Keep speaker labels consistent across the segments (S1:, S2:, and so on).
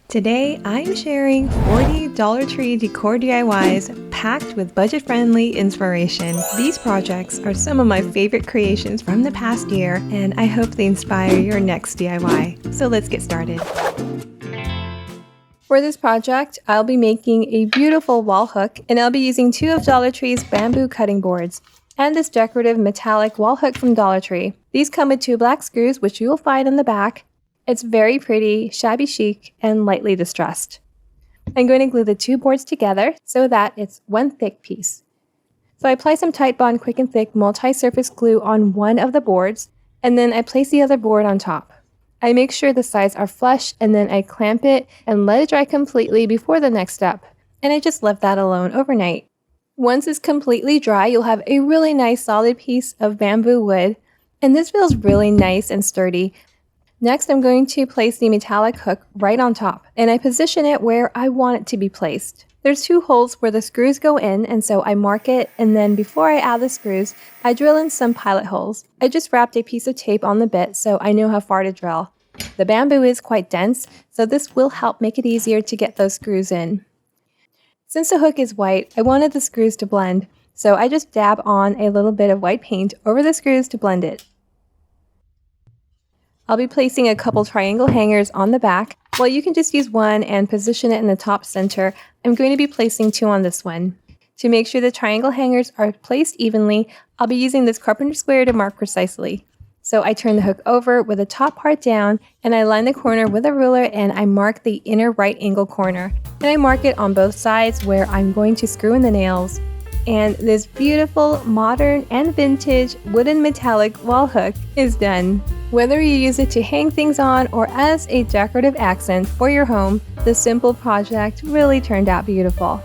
S1: Today, I'm sharing 40 Dollar Tree decor DIYs packed with budget-friendly inspiration. These projects are some of my favorite creations from the past year, and I hope they inspire your next DIY. So let's get started. For this project, I'll be making a beautiful wall hook, and I'll be using 2 of Dollar Tree's bamboo cutting boards and this decorative metallic wall hook from Dollar Tree. These come with 2 black screws, which you will find in the back. It's very pretty, shabby chic, and lightly distressed. I'm going to glue the 2 boards together so that it's one thick piece. So I apply some Tite Bond Quick and Thick multi-surface glue on one of the boards, and then I place the other board on top. I make sure the sides are flush, and then I clamp it and let it dry completely before the next step. And I just left that alone overnight. Once it's completely dry, you'll have a really nice solid piece of bamboo wood, and this feels really nice and sturdy. Next, I'm going to place the metallic hook right on top, and I position it where I want it to be placed. There's 2 holes where the screws go in, and so I mark it, and then before I add the screws, I drill in some pilot holes. I just wrapped a piece of tape on the bit so I know how far to drill. The bamboo is quite dense, so this will help make it easier to get those screws in. Since the hook is white, I wanted the screws to blend, so I just dab on a little bit of white paint over the screws to blend it. I'll be placing a couple triangle hangers on the back. Well, you can just use one and position it in the top center. I'm going to be placing 2 on this one. To make sure the triangle hangers are placed evenly, I'll be using this carpenter square to mark precisely. So I turn the hook over with the top part down, and I line the corner with a ruler, and I mark the inner right angle corner. And I mark it on both sides where I'm going to screw in the nails. And this beautiful, modern, and vintage wooden metallic wall hook is done. Whether you use it to hang things on or as a decorative accent for your home, the simple project really turned out beautiful.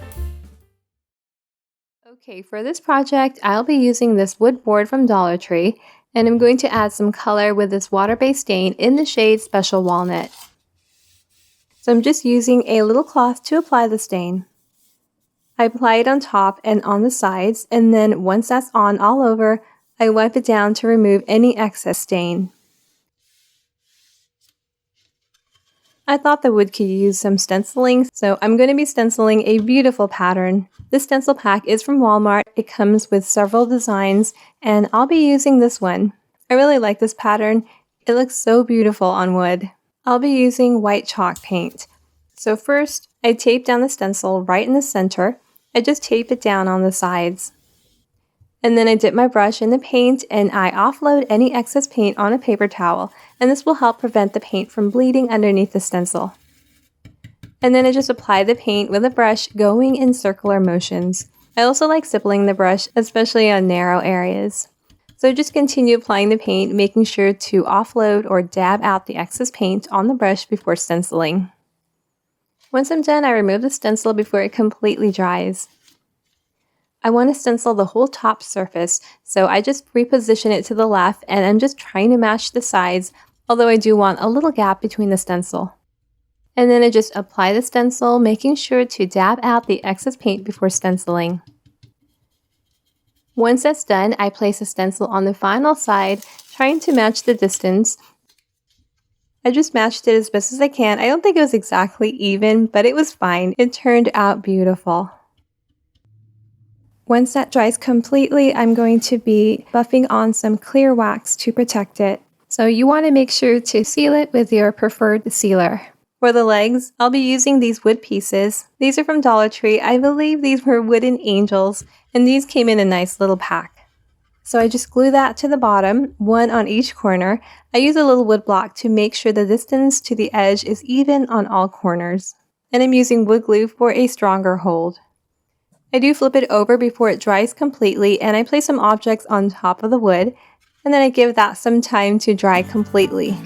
S1: Okay, for this project, I'll be using this wood board from Dollar Tree, and I'm going to add some color with this water-based stain in the shade Special Walnut. So I'm just using a little cloth to apply the stain. I apply it on top and on the sides, and then once that's on all over, I wipe it down to remove any excess stain. I thought the wood could use some stenciling, so I'm going to be stenciling a beautiful pattern. This stencil pack is from Walmart. It comes with several designs, and I'll be using this one. I really like this pattern. It looks so beautiful on wood. I'll be using white chalk paint. So first, I tape down the stencil right in the center. I just tape it down on the sides. And then I dip my brush in the paint, and I offload any excess paint on a paper towel, and this will help prevent the paint from bleeding underneath the stencil. And then I just apply the paint with a brush going in circular motions. I also like stippling the brush, especially on narrow areas. So just continue applying the paint, making sure to offload or dab out the excess paint on the brush before stenciling. Once I'm done, I remove the stencil before it completely dries. I want to stencil the whole top surface, so I just reposition it to the left, and I'm just trying to match the sides, although I do want a little gap between the stencil. And then I just apply the stencil, making sure to dab out the excess paint before stenciling. Once that's done, I place a stencil on the final side, trying to match the distance. I just matched it as best as I can. I don't think it was exactly even, but it was fine. It turned out beautiful. Once that dries completely, I'm going to be buffing on some clear wax to protect it. So you want to make sure to seal it with your preferred sealer. For the legs, I'll be using these wood pieces. These are from Dollar Tree. I believe these were wooden angels, and these came in a nice little pack. So I just glue that to the bottom, one on each corner. I use a little wood block to make sure the distance to the edge is even on all corners. And I'm using wood glue for a stronger hold. I do flip it over before it dries completely, and I place some objects on top of the wood, and then I give that some time to dry completely.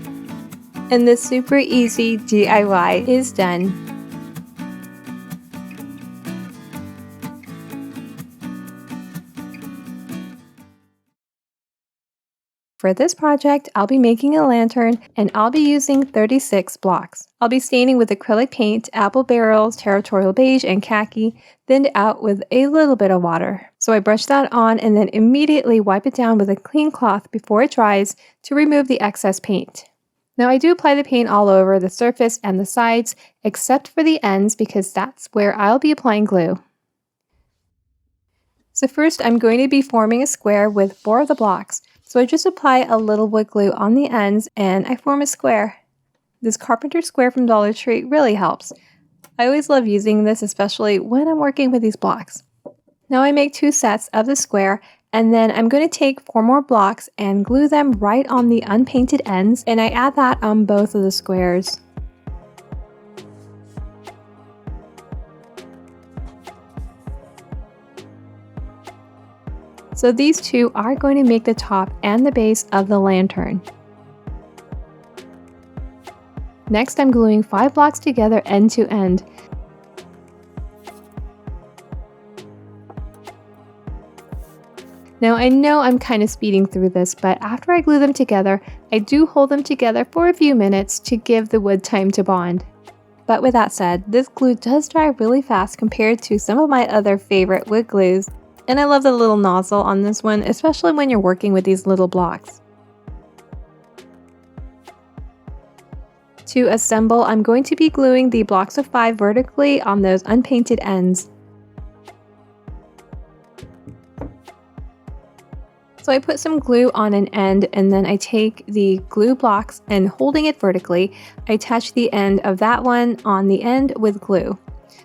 S1: And this super easy DIY is done. For this project, I'll be making a lantern, and I'll be using 36 blocks. I'll be staining with acrylic paint, apple barrels, territorial beige, and khaki, thinned out with a little bit of water. So I brush that on and then immediately wipe it down with a clean cloth before it dries to remove the excess paint. Now I do apply the paint all over the surface and the sides, except for the ends because that's where I'll be applying glue. So first I'm going to be forming a square with 4 of the blocks. So I just apply a little wood glue on the ends and I form a square. This carpenter square from Dollar Tree really helps. I always love using this, especially when I'm working with these blocks. Now I make 2 sets of the square, and then I'm going to take 4 more blocks and glue them right on the unpainted ends, and I add that on both of the squares. So these two are going to make the top and the base of the lantern. Next, I'm gluing 5 blocks together end to end. Now I know I'm kind of speeding through this, but after I glue them together, I do hold them together for a few minutes to give the wood time to bond. But with that said, this glue does dry really fast compared to some of my other favorite wood glues. And I love the little nozzle on this one, especially when you're working with these little blocks. To assemble, I'm going to be gluing the blocks of 5 vertically on those unpainted ends. So I put some glue on an end and then I take the glue blocks and holding it vertically, I attach the end of that one on the end with glue.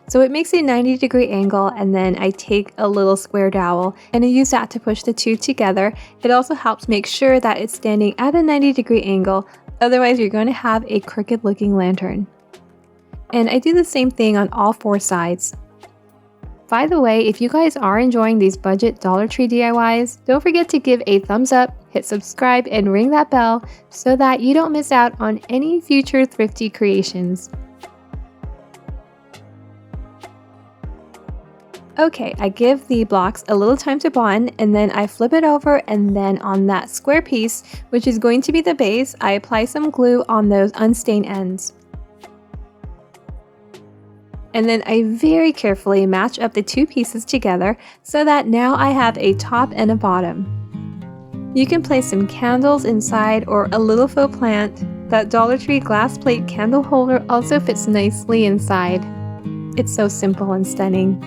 S1: So it makes a 90-degree angle, and then I take a little square dowel and I use that to push the two together. It also helps make sure that it's standing at a 90-degree angle, otherwise you're going to have a crooked looking lantern. And I do the same thing on all 4 sides. By the way, if you guys are enjoying these budget Dollar Tree DIYs, don't forget to give a thumbs up, hit subscribe, and ring that bell so that you don't miss out on any future thrifty creations. Okay, I give the blocks a little time to bond, and then I flip it over, and then on that square piece, which is going to be the base, I apply some glue on those unstained ends. And then I very carefully match up the 2 pieces together so that now I have a top and a bottom. You can place some candles inside or a little faux plant. That Dollar Tree glass plate candle holder also fits nicely inside. It's so simple and stunning.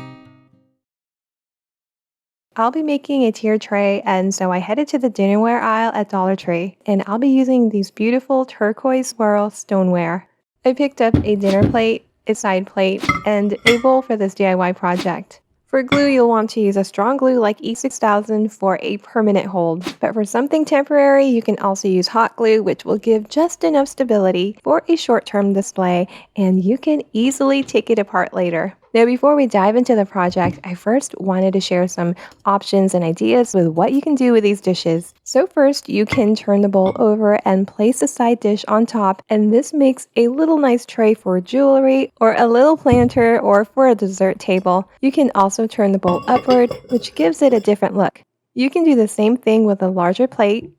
S1: I'll be making a tier tray, and so I headed to the dinnerware aisle at Dollar Tree, and I'll be using these beautiful turquoise swirl stoneware. I picked up a dinner plate, a side plate, and a bowl for this DIY project. For glue, you'll want to use a strong glue like E6000 for a permanent hold, but for something temporary, you can also use hot glue, which will give just enough stability for a short-term display, and you can easily take it apart later. Now, before we dive into the project, I first wanted to share some options and ideas with what you can do with these dishes. So first, you can turn the bowl over and place a side dish on top, and this makes a little nice tray for jewelry or a little planter or for a dessert table. You can also turn the bowl upward, which gives it a different look. You can do the same thing with a larger plate.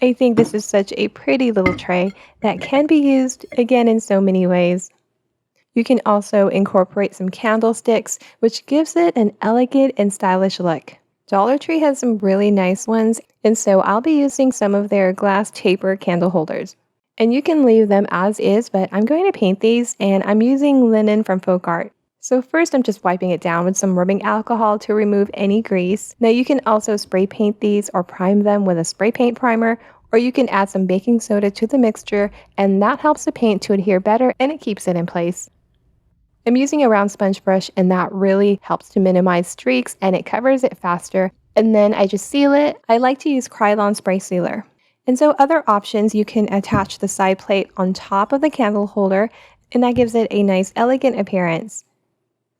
S1: I think this is such a pretty little tray that can be used again in so many ways. You can also incorporate some candlesticks, which gives it an elegant and stylish look. Dollar Tree has some really nice ones, and so I'll be using some of their glass taper candle holders. And you can leave them as is, but I'm going to paint these, and I'm using linen from Folk Art. So first I'm just wiping it down with some rubbing alcohol to remove any grease. Now you can also spray paint these or prime them with a spray paint primer, or you can add some baking soda to the mixture, and that helps the paint to adhere better and it keeps it in place. I'm using a round sponge brush, and that really helps to minimize streaks and it covers it faster. And then I just seal it. I like to use Krylon spray sealer. And so other options, you can attach the side plate on top of the candle holder, and that gives it a nice elegant appearance.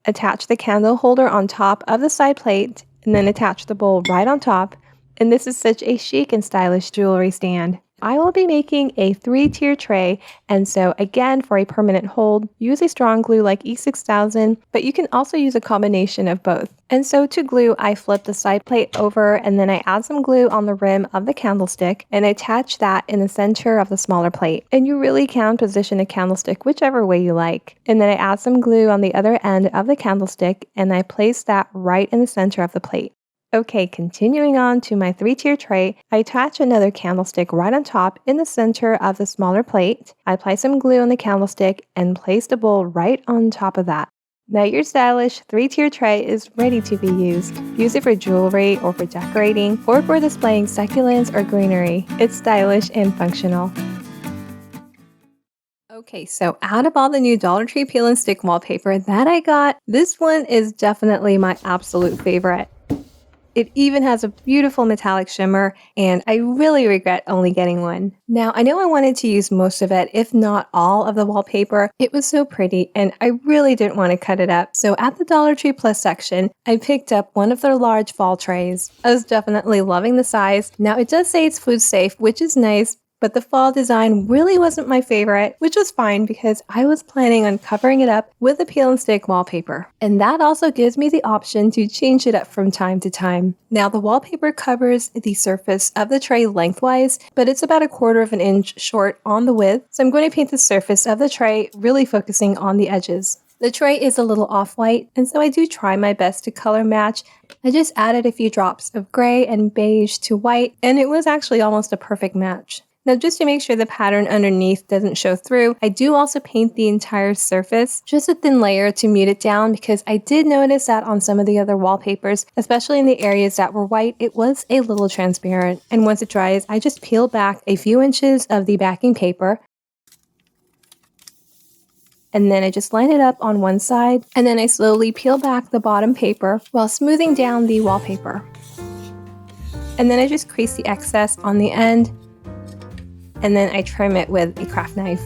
S1: Attach the candle holder on top of the side plate, and then attach the bowl right on top. And this is such a chic and stylish jewelry stand. I will be making a 3-tier tray, and so again, for a permanent hold, use a strong glue like E6000, but you can also use a combination of both. And so to glue, I flip the side plate over, and then I add some glue on the rim of the candlestick, and I attach that in the center of the smaller plate. And you really can position a candlestick whichever way you like. And then I add some glue on the other end of the candlestick, and I place that right in the center of the plate. Okay, continuing on to my 3-tier tray, I attach another candlestick right on top in the center of the smaller plate. I apply some glue on the candlestick and place the bowl right on top of that. Now your stylish 3-tier tray is ready to be used. Use it for jewelry or for decorating or for displaying succulents or greenery. It's stylish and functional. Okay, so out of all the new Dollar Tree peel and stick wallpaper that I got, this one is definitely my absolute favorite. It even has a beautiful metallic shimmer, and I really regret only getting one. Now, I know I wanted to use most of it, if not all of the wallpaper. It was so pretty, and I really didn't want to cut it up. So at the Dollar Tree Plus section, I picked up one of their large fall trays. I was definitely loving the size. Now, it does say it's food safe, which is nice, but the fall design really wasn't my favorite, which was fine because I was planning on covering it up with a peel and stick wallpaper. And that also gives me the option to change it up from time to time. Now the wallpaper covers the surface of the tray lengthwise, but it's about 1/4 of an inch short on the width. So I'm going to paint the surface of the tray, really focusing on the edges. The tray is a little off-white, and so I do try my best to color match. I just added a few drops of gray and beige to white, and it was actually almost a perfect match. Now, just to make sure the pattern underneath doesn't show through, I do also paint the entire surface, just a thin layer to mute it down, because I did notice that on some of the other wallpapers, especially in the areas that were white, it was a little transparent. And once it dries, I just peel back a few inches of the backing paper, and then I just line it up on one side, and then I slowly peel back the bottom paper while smoothing down the wallpaper. And then I just crease the excess on the end, and then I trim it with a craft knife.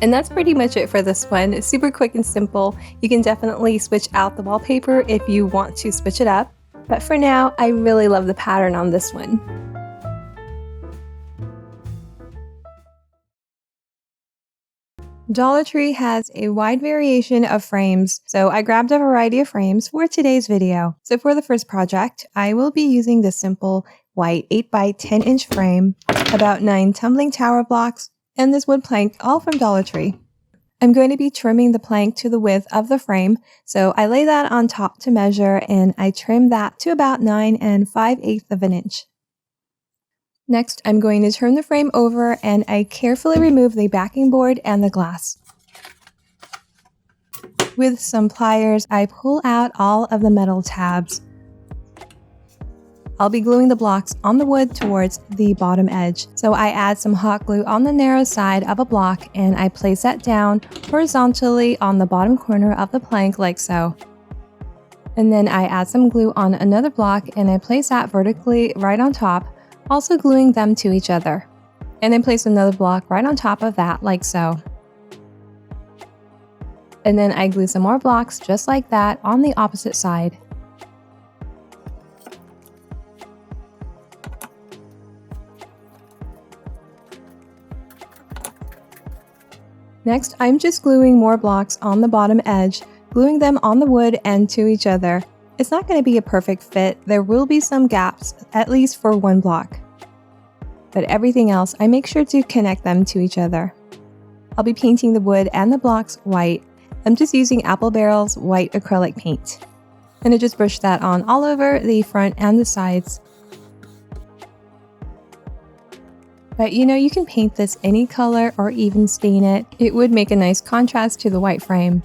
S1: And that's pretty much it for this one. It's super quick and simple. You can definitely switch out the wallpaper if you want to switch it up. But for now, I really love the pattern on this one. Dollar Tree has a wide variation of frames, so I grabbed a variety of frames for today's video. So for the first project, I will be using the simple white 8 by 10 inch frame, about 9 tumbling tower blocks, and this wood plank, all from Dollar Tree. I'm going to be trimming the plank to the width of the frame, so I lay that on top to measure, and I trim that to about 9 5/8 of an inch. Next, I'm going to turn the frame over, and I carefully remove the backing board and the glass. With some pliers, I pull out all of the metal tabs. I'll be gluing the blocks on the wood towards the bottom edge. So I add some hot glue on the narrow side of a block, and I place that down horizontally on the bottom corner of the plank like so. And then I add some glue on another block, and I place that vertically right on top, also gluing them to each other. And then place another block right on top of that like so. And then I glue some more blocks just like that on the opposite side. Next, I'm just gluing more blocks on the bottom edge, gluing them on the wood and to each other. It's not going to be a perfect fit. There will be some gaps, at least for one block. But everything else, I make sure to connect them to each other. I'll be painting the wood and the blocks white. I'm just using Apple Barrel's white acrylic paint. And I just brush that on all over the front and the sides. But you know, you can paint this any color or even stain it. It would make a nice contrast to the white frame.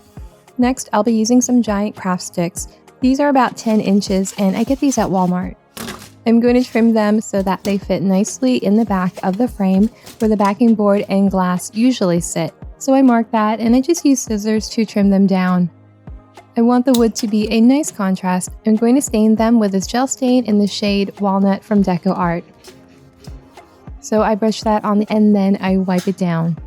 S1: Next, I'll be using some giant craft sticks. These are about 10 inches, and I get these at Walmart. I'm going to trim them so that they fit nicely in the back of the frame where the backing board and glass usually sit. So I mark that, and I just use scissors to trim them down. I want the wood to be a nice contrast. I'm going to stain them with this gel stain in the shade Walnut from Decor. So I brush that on and then I wipe it down.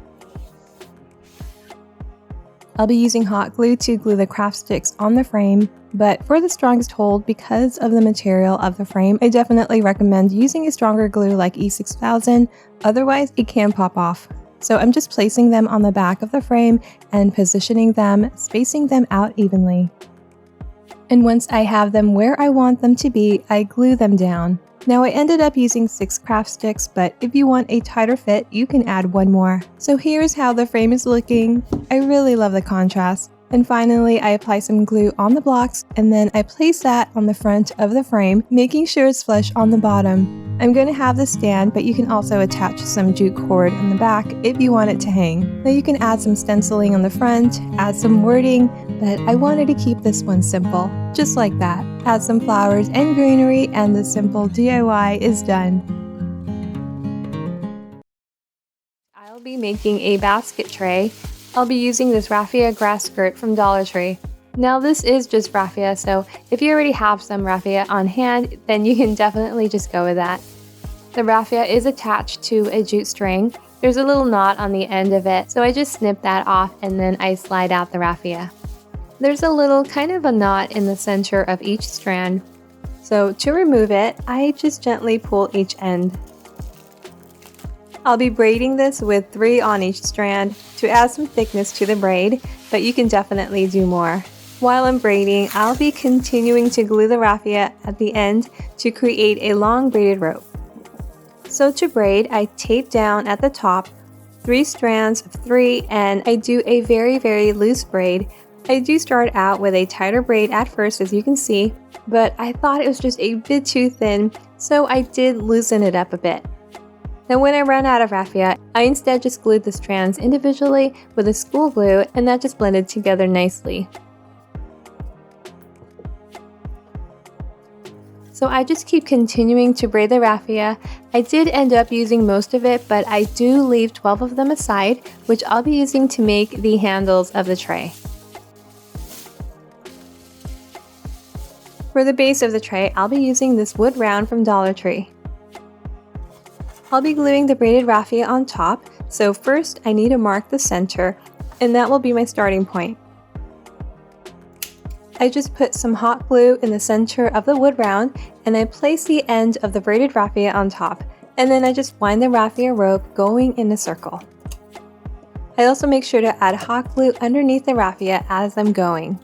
S1: I'll be using hot glue to glue the craft sticks on the frame, but for the strongest hold, because of the material of the frame, I definitely recommend using a stronger glue like E6000, otherwise it can pop off. So I'm just placing them on the back of the frame and positioning them, spacing them out evenly. And once I have them where I want them to be, I glue them down. Now I ended up using 6 craft sticks, but if you want a tighter fit, you can add one more. So here's how the frame is looking. I really love the contrast. And finally, I apply some glue on the blocks and then I place that on the front of the frame, making sure it's flush on the bottom. I'm going to have this stand, but you can also attach some jute cord in the back if you want it to hang. Now you can add some stenciling on the front, add some wording, but I wanted to keep this one simple, just like that. Add some flowers and greenery and the simple DIY is done. I'll be making a basket tray. I'll be using this raffia grass skirt from Dollar Tree. Now this is just raffia, so if you already have some raffia on hand, then you can definitely just go with that. The raffia is attached to a jute string. There's a little knot on the end of it, so I just snip that off and then I slide out the raffia. There's a little kind of a knot in the center of each strand. So to remove it, I just gently pull each end. I'll be braiding this with 3 on each strand to add some thickness to the braid, but you can definitely do more. While I'm braiding, I'll be continuing to glue the raffia at the end to create a long braided rope. So to braid, I tape down at the top 3 strands of 3 and I do a very loose braid. I do start out with a tighter braid at first, as you can see, but I thought it was just a bit too thin, so I did loosen it up a bit. Now when I ran out of raffia, I instead just glued the strands individually with a school glue and that just blended together nicely. So I just keep continuing to braid the raffia. I did end up using most of it, but I do leave 12 of them aside, which I'll be using to make the handles of the tray. For the base of the tray, I'll be using this wood round from Dollar Tree. I'll be gluing the braided raffia on top, so first I need to mark the center, and that will be my starting point. I just put some hot glue in the center of the wood round, and I place the end of the braided raffia on top, and then I just wind the raffia rope going in a circle. I also make sure to add hot glue underneath the raffia as I'm going.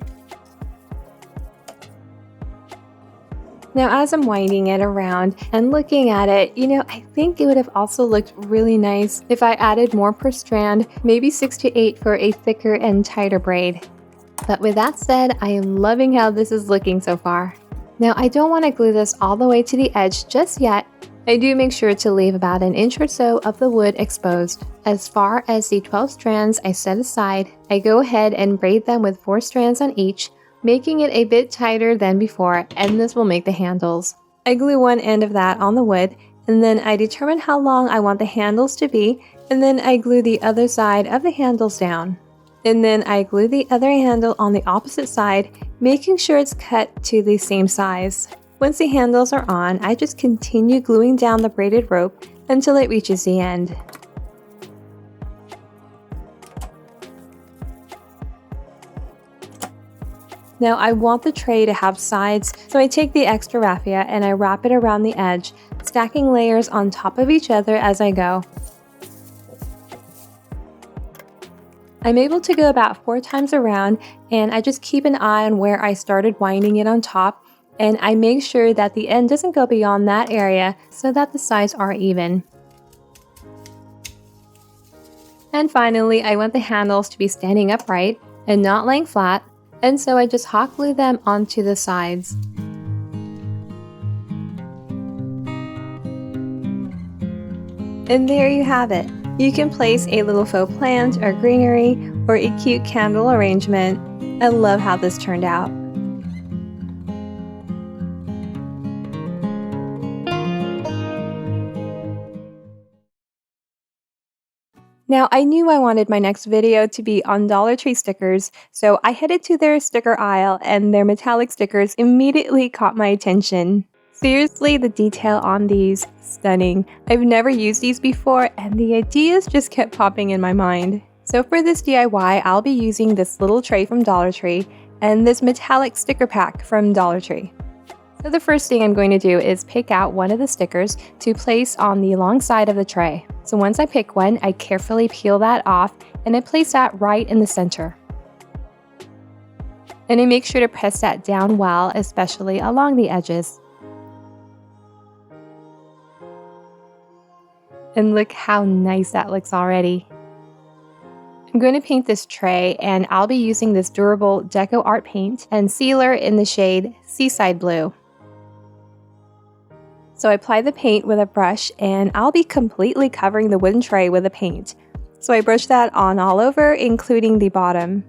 S1: Now as I'm winding it around and looking at it, I think it would have also looked really nice if I added more per strand, maybe 6 to 8 for a thicker and tighter braid. But with that said, I am loving how this is looking so far. Now I don't want to glue this all the way to the edge just yet. I do make sure to leave about an inch or so of the wood exposed. As far as the 12 strands I set aside, I go ahead and braid them with 4 strands on each, making it a bit tighter than before, and this will make the handles. I glue one end of that on the wood, and then I determine how long I want the handles to be, and then I glue the other side of the handles down. And then I glue the other handle on the opposite side, making sure it's cut to the same size. Once the handles are on, I just continue gluing down the braided rope until it reaches the end. Now I want the tray to have sides, so I take the extra raffia and I wrap it around the edge, stacking layers on top of each other as I go. I'm able to go about 4 times around, and I just keep an eye on where I started winding it on top, and I make sure that the end doesn't go beyond that area so that the sides are even. And finally, I want the handles to be standing upright and not laying flat, and so I just hot glue them onto the sides. And there you have it. You can place a little faux plant or greenery or a cute candle arrangement. I love how this turned out. Now, I knew I wanted my next video to be on Dollar Tree stickers, so I headed to their sticker aisle and their metallic stickers immediately caught my attention. Seriously, the detail on these, stunning. I've never used these before and the ideas just kept popping in my mind. So for this DIY, I'll be using this little tray from Dollar Tree and this metallic sticker pack from Dollar Tree. So the first thing I'm going to do is pick out one of the stickers to place on the long side of the tray. So once I pick one, I carefully peel that off and I place that right in the center. And I make sure to press that down well, especially along the edges. And look how nice that looks already. I'm going to paint this tray, and I'll be using this durable Deco Art paint and sealer in the shade Seaside Blue. So I apply the paint with a brush, and I'll be completely covering the wooden tray with the paint. So I brush that on all over, including the bottom.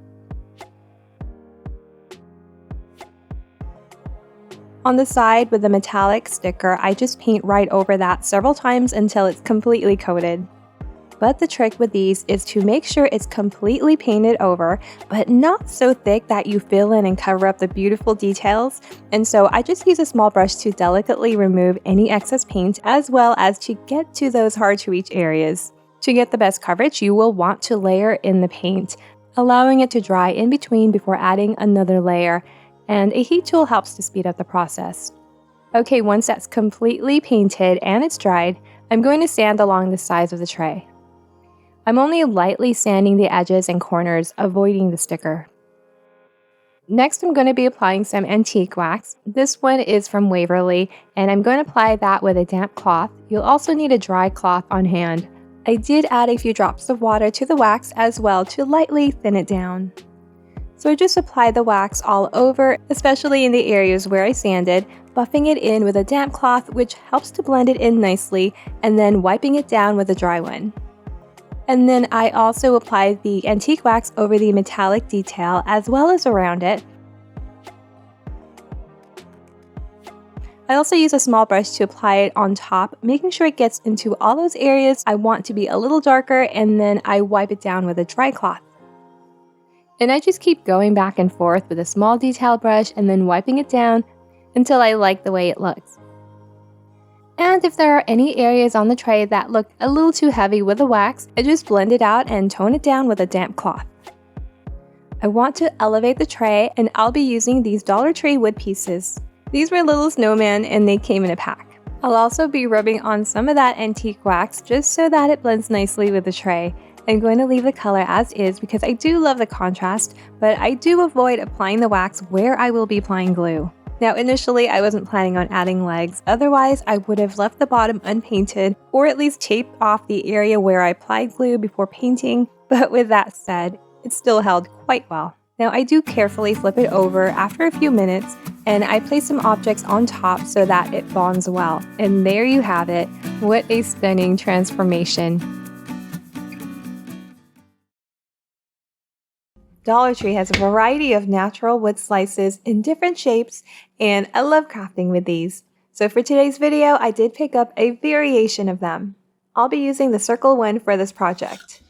S1: On the side with the metallic sticker, I just paint right over that several times until it's completely coated. But the trick with these is to make sure it's completely painted over, but not so thick that you fill in and cover up the beautiful details. And so I just use a small brush to delicately remove any excess paint, as well as to get to those hard to reach areas. To get the best coverage, you will want to layer in the paint, allowing it to dry in between before adding another layer. And a heat tool helps to speed up the process. Okay, once that's completely painted and it's dried, I'm going to sand along the sides of the tray. I'm only lightly sanding the edges and corners, avoiding the sticker. Next, I'm going to be applying some antique wax. This one is from Waverly, and I'm going to apply that with a damp cloth. You'll also need a dry cloth on hand. I did add a few drops of water to the wax as well to lightly thin it down. So I just apply the wax all over, especially in the areas where I sanded, buffing it in with a damp cloth, which helps to blend it in nicely, and then wiping it down with a dry one. And then I also apply the antique wax over the metallic detail as well as around it. I also use a small brush to apply it on top, making sure it gets into all those areas I want to be a little darker, and then I wipe it down with a dry cloth. And I just keep going back and forth with a small detail brush and then wiping it down until I like the way it looks. And if there are any areas on the tray that look a little too heavy with the wax, I just blend it out and tone it down with a damp cloth. I want to elevate the tray, and I'll be using these Dollar Tree wood pieces. These were little snowmen and they came in a pack. I'll also be rubbing on some of that antique wax just so that it blends nicely with the tray. I'm going to leave the color as is because I do love the contrast, but I do avoid applying the wax where I will be applying glue. Now initially I wasn't planning on adding legs, otherwise I would have left the bottom unpainted or at least taped off the area where I applied glue before painting, but with that said, it still held quite well. Now I do carefully flip it over after a few minutes, and I place some objects on top so that it bonds well. And there you have it. What a stunning transformation. Dollar Tree has a variety of natural wood slices in different shapes, and I love crafting with these. So for today's video, I did pick up a variation of them. I'll be using the circle one for this project.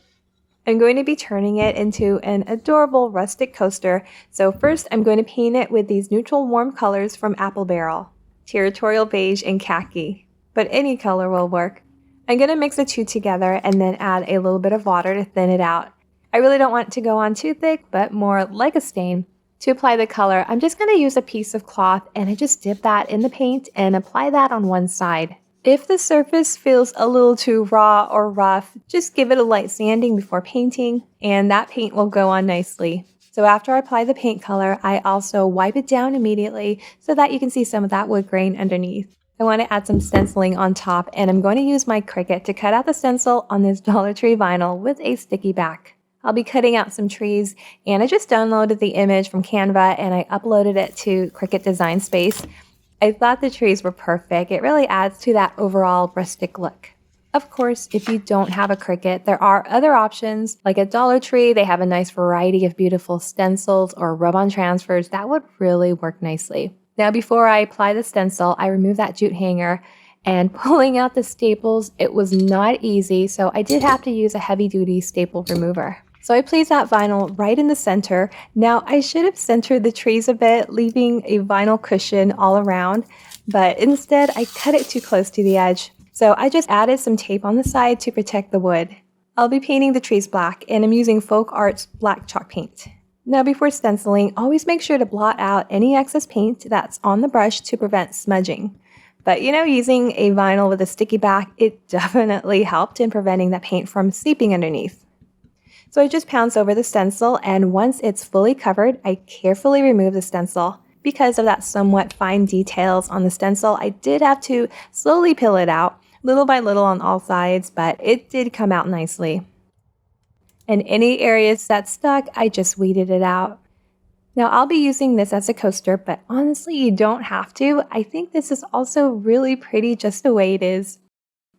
S1: I'm going to be turning it into an adorable rustic coaster, so first I'm going to paint it with these neutral warm colors from Apple Barrel, Territorial Beige and Khaki, but any color will work. I'm going to mix the two together and then add a little bit of water to thin it out. I really don't want it to go on too thick, but more like a stain. To apply the color, I'm just going to use a piece of cloth, and I just dip that in the paint and apply that on one side. If the surface feels a little too raw or rough, just give it a light sanding before painting, and that paint will go on nicely. So after I apply the paint color, I also wipe it down immediately so that you can see some of that wood grain underneath. I want to add some stenciling on top, and I'm going to use my Cricut to cut out the stencil on this Dollar Tree vinyl with a sticky back. I'll be cutting out some trees, and I just downloaded the image from Canva and I uploaded it to Cricut Design Space. I thought the trees were perfect. It really adds to that overall rustic look. Of course, if you don't have a Cricut, there are other options. Like at Dollar Tree, they have a nice variety of beautiful stencils or rub-on transfers that would really work nicely. Now, before I apply the stencil, I remove that jute hanger, and pulling out the staples, it was not easy, so I did have to use a heavy-duty staple remover. So I placed that vinyl right in the center. Now I should have centered the trees a bit, leaving a vinyl cushion all around, but instead I cut it too close to the edge. So I just added some tape on the side to protect the wood. I'll be painting the trees black, and I'm using Folk Art's black chalk paint. Now before stenciling, always make sure to blot out any excess paint that's on the brush to prevent smudging. But using a vinyl with a sticky back, it definitely helped in preventing that paint from seeping underneath. So I just pounce over the stencil, and once it's fully covered, I carefully remove the stencil. Because of that somewhat fine details on the stencil, I did have to slowly peel it out, little by little on all sides, but it did come out nicely. and any areas that stuck, I just weeded it out. Now I'll be using this as a coaster, but honestly, you don't have to. I think this is also really pretty just the way it is.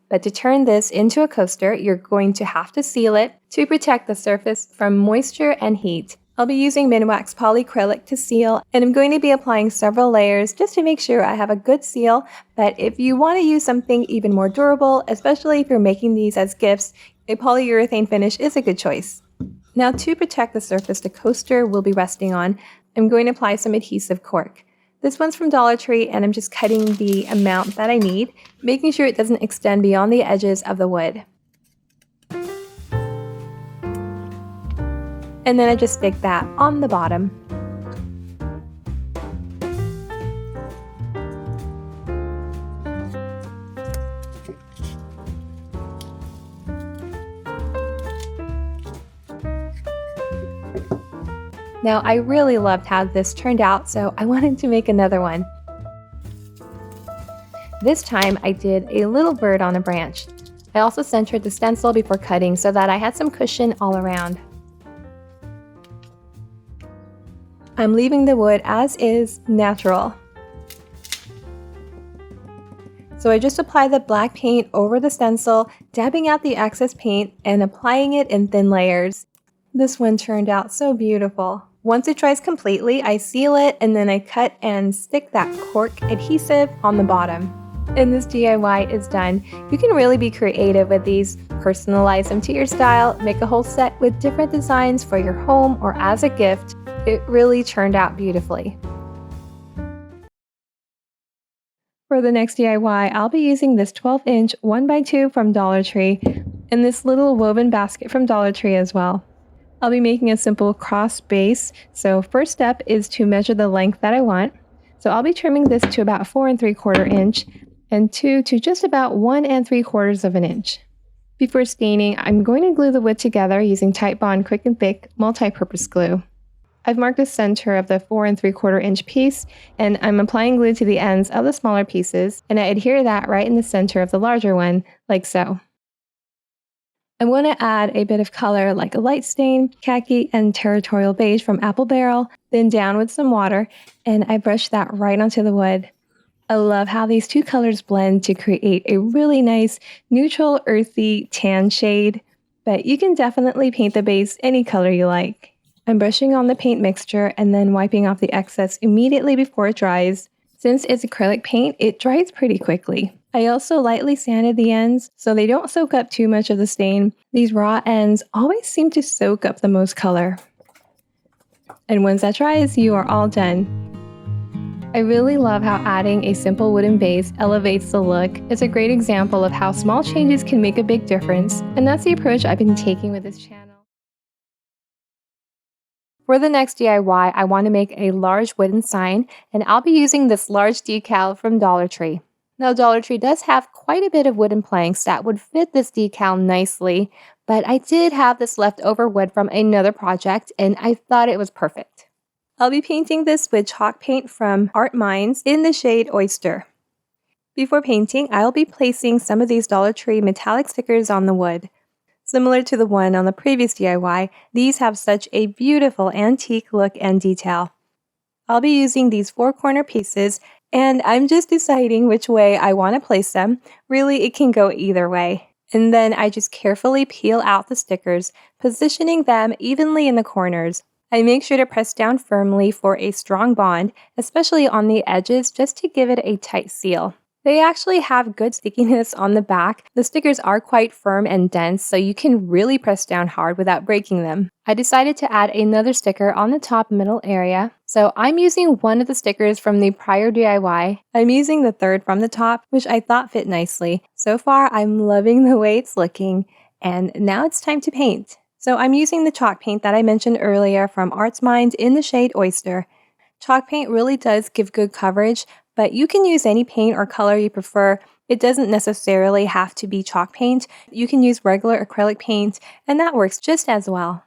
S1: But to turn this into a coaster, you're going to have to seal it to protect the surface from moisture and heat. I'll be using Minwax polyacrylic to seal, and I'm going to be applying several layers just to make sure I have a good seal. But if you want to use something even more durable, especially if you're making these as gifts, a polyurethane finish is a good choice. Now to protect the surface the coaster will be resting on, I'm going to apply some adhesive cork. This one's from Dollar Tree, and I'm just cutting the amount that I need, making sure it doesn't extend beyond the edges of the wood. And then I just stick that on the bottom. Now, I really loved how this turned out, so I wanted to make another one. This time, I did a little bird on a branch. I also centered the stencil before cutting so that I had some cushion all around. I'm leaving the wood as is, natural. So I just apply the black paint over the stencil, dabbing out the excess paint and applying it in thin layers. This one turned out so beautiful. Once it dries completely, I seal it and then I cut and stick that cork adhesive on the bottom. And this DIY is done. You can really be creative with these. Personalize them to your style, make a whole set with different designs for your home or as a gift. It really turned out beautifully. For the next DIY, I'll be using this 12-inch 1x2 from Dollar Tree and this little woven basket from Dollar Tree as well. I'll be making a simple cross base, so first step is to measure the length that I want. So I'll be trimming this to about 4 3/4 inch and 2 to just about 1 3/4 of an inch. Before staining, I'm going to glue the wood together using Titebond Quick and Thick multi-purpose glue. I've marked the center of the 4 3/4 inch piece, and I'm applying glue to the ends of the smaller pieces, and I adhere that right in the center of the larger one, like so. I want to add a bit of color like a light stain, khaki, and territorial beige from Apple Barrel, then down with some water, and I brush that right onto the wood. I love how these two colors blend to create a really nice, neutral, earthy tan shade, but you can definitely paint the base any color you like. I'm brushing on the paint mixture and then wiping off the excess immediately before it dries. Since it's acrylic paint, it dries pretty quickly. I also lightly sanded the ends so they don't soak up too much of the stain. These raw ends always seem to soak up the most color. And once that dries, you are all done. I really love how adding a simple wooden base elevates the look. It's a great example of how small changes can make a big difference, and that's the approach I've been taking with this channel. For the next DIY, I want to make a large wooden sign, and I'll be using this large decal from Dollar Tree. Now, Dollar Tree does have quite a bit of wooden planks that would fit this decal nicely, but I did have this leftover wood from another project, and I thought it was perfect. I'll be painting this with chalk paint from Art Minds in the shade Oyster. Before painting, I'll be placing some of these Dollar Tree metallic stickers on the wood. Similar to the one on the previous DIY, these have such a beautiful antique look and detail. I'll be using these 4-corner pieces, and I'm just deciding which way I want to place them. Really, it can go either way. And then I just carefully peel out the stickers, positioning them evenly in the corners. I make sure to press down firmly for a strong bond, especially on the edges, just to give it a tight seal. They actually have good stickiness on the back. The stickers are quite firm and dense, so you can really press down hard without breaking them. I decided to add another sticker on the top middle area, so I'm using one of the stickers from the prior DIY. I'm using the third from the top, which I thought fit nicely. So far, I'm loving the way it's looking, and now it's time to paint. So I'm using the chalk paint that I mentioned earlier from Art Minds in the shade Oyster. Chalk paint really does give good coverage, but you can use any paint or color you prefer. It doesn't necessarily have to be chalk paint. You can use regular acrylic paint, and that works just as well.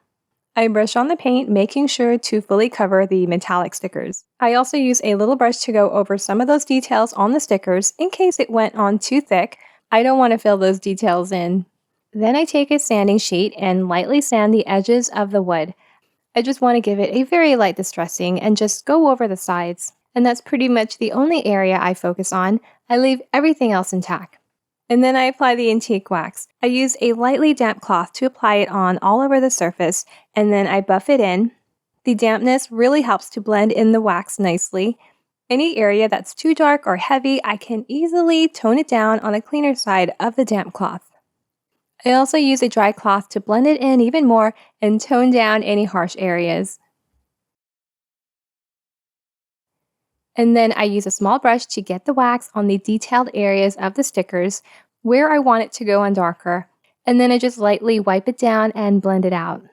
S1: I brush on the paint, making sure to fully cover the metallic stickers. I also use a little brush to go over some of those details on the stickers in case it went on too thick. I don't want to fill those details in. Then I take a sanding sheet and lightly sand the edges of the wood. I just want to give it a very light distressing and just go over the sides. And that's pretty much the only area I focus on. I leave everything else intact. And then I apply the antique wax. I use a lightly damp cloth to apply it on all over the surface, and then I buff it in. The dampness really helps to blend in the wax nicely. Any area that's too dark or heavy, I can easily tone it down on the cleaner side of the damp cloth. I also use a dry cloth to blend it in even more and tone down any harsh areas. And then I use a small brush to get the wax on the detailed areas of the stickers where I want it to go on darker. And then I just lightly wipe it down and blend it out.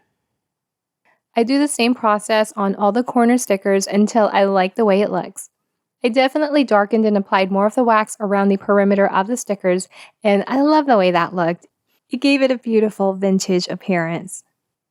S1: I do the same process on all the corner stickers until I like the way it looks. I definitely darkened and applied more of the wax around the perimeter of the stickers, and I love the way that looked. It gave it a beautiful vintage appearance.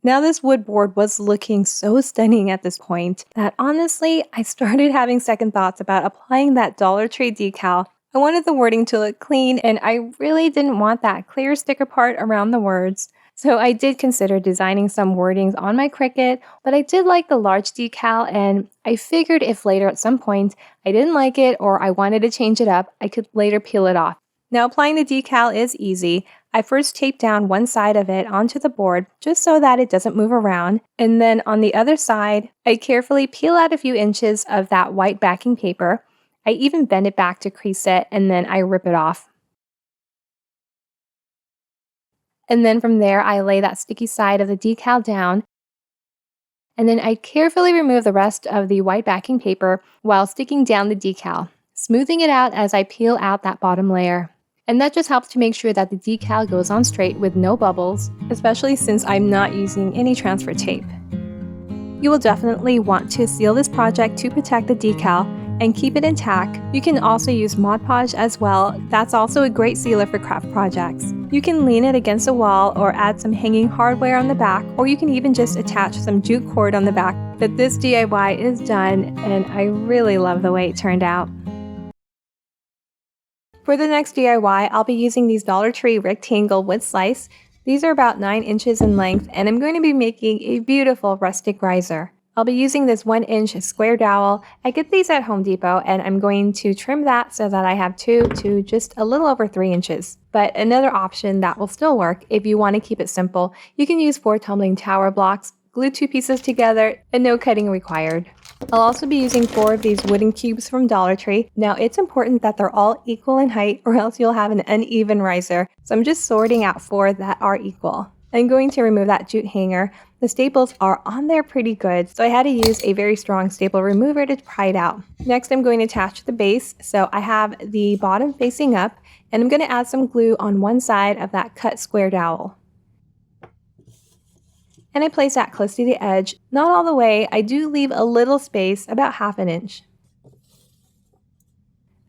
S1: Now this wood board was looking so stunning at this point that honestly, I started having second thoughts about applying that Dollar Tree decal. I wanted the wording to look clean, and I really didn't want that clear sticker part around the words. So I did consider designing some wordings on my Cricut, but I did like the large decal, and I figured if later at some point I didn't like it or I wanted to change it up, I could later peel it off. Now applying the decal is easy. I first tape down one side of it onto the board just so that it doesn't move around, and then on the other side, I carefully peel out a few inches of that white backing paper. I even bend it back to crease it, and then I rip it off. And then from there, I lay that sticky side of the decal down, and then I carefully remove the rest of the white backing paper while sticking down the decal, smoothing it out as I peel out that bottom layer. And that just helps to make sure that the decal goes on straight with no bubbles, especially since I'm not using any transfer tape. You will definitely want to seal this project to protect the decal and keep it intact. You can also use Mod Podge as well. That's also a great sealer for craft projects. You can lean it against a wall or add some hanging hardware on the back, or you can even just attach some jute cord on the back. But this DIY is done, and I really love the way it turned out. For the next DIY, I'll be using these Dollar Tree rectangle wood slice. These are about 9 inches in length, and I'm going to be making a beautiful rustic riser. I'll be using this 1-inch square dowel. I get these at Home Depot, and I'm going to trim that so that I have 2 to just a little over 3 inches. But another option that will still work if you want to keep it simple, you can use 4 tumbling tower blocks, glue 2 pieces together, and no cutting required. I'll also be using 4 of these wooden cubes from Dollar Tree. Now it's important that they're all equal in height or else you'll have an uneven riser. So I'm just sorting out 4 that are equal. I'm going to remove that jute hanger. The staples are on there pretty good, so I had to use a very strong staple remover to pry it out. Next I'm going to attach the base. So I have the bottom facing up, and I'm going to add some glue on one side of that cut square dowel. And I place that close to the edge. Not all the way, I do leave a little space, about 1/2 inch.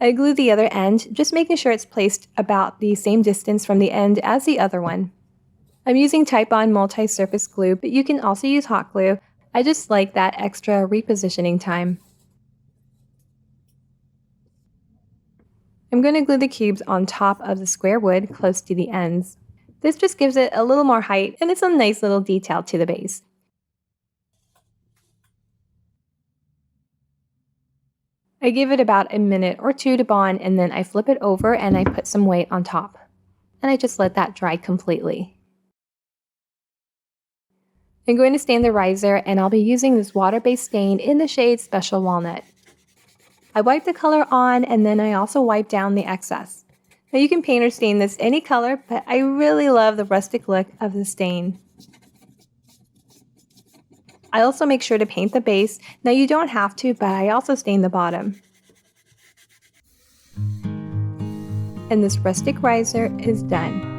S1: I glue the other end, just making sure it's placed about the same distance from the end as the other one. I'm using Type-On multi-surface glue, but you can also use hot glue. I just like that extra repositioning time. I'm going to glue the cubes on top of the square wood close to the ends. This just gives it a little more height, and it's a nice little detail to the base. I give it about a minute or 2 to bond, and then I flip it over and I put some weight on top. And I just let that dry completely. I'm going to stain the riser, and I'll be using this water-based stain in the shade Special Walnut. I wipe the color on, and then I also wipe down the excess. Now you can paint or stain this any color, but I really love the rustic look of the stain. I also make sure to paint the base. Now you don't have to, but I also stain the bottom. And this rustic riser is done.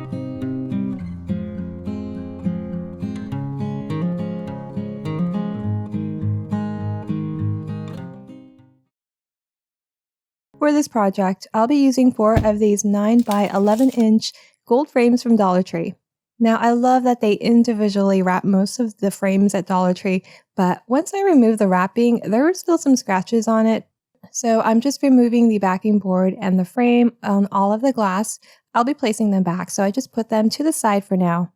S1: For this project, I'll be using 4 of these 9 by 11 inch gold frames from Dollar Tree. Now I love that they individually wrap most of the frames at Dollar Tree, but once I remove the wrapping, there were still some scratches on it. So I'm just removing the backing board and the frame on all of the glass. I'll be placing them back, so I just put them to the side for now.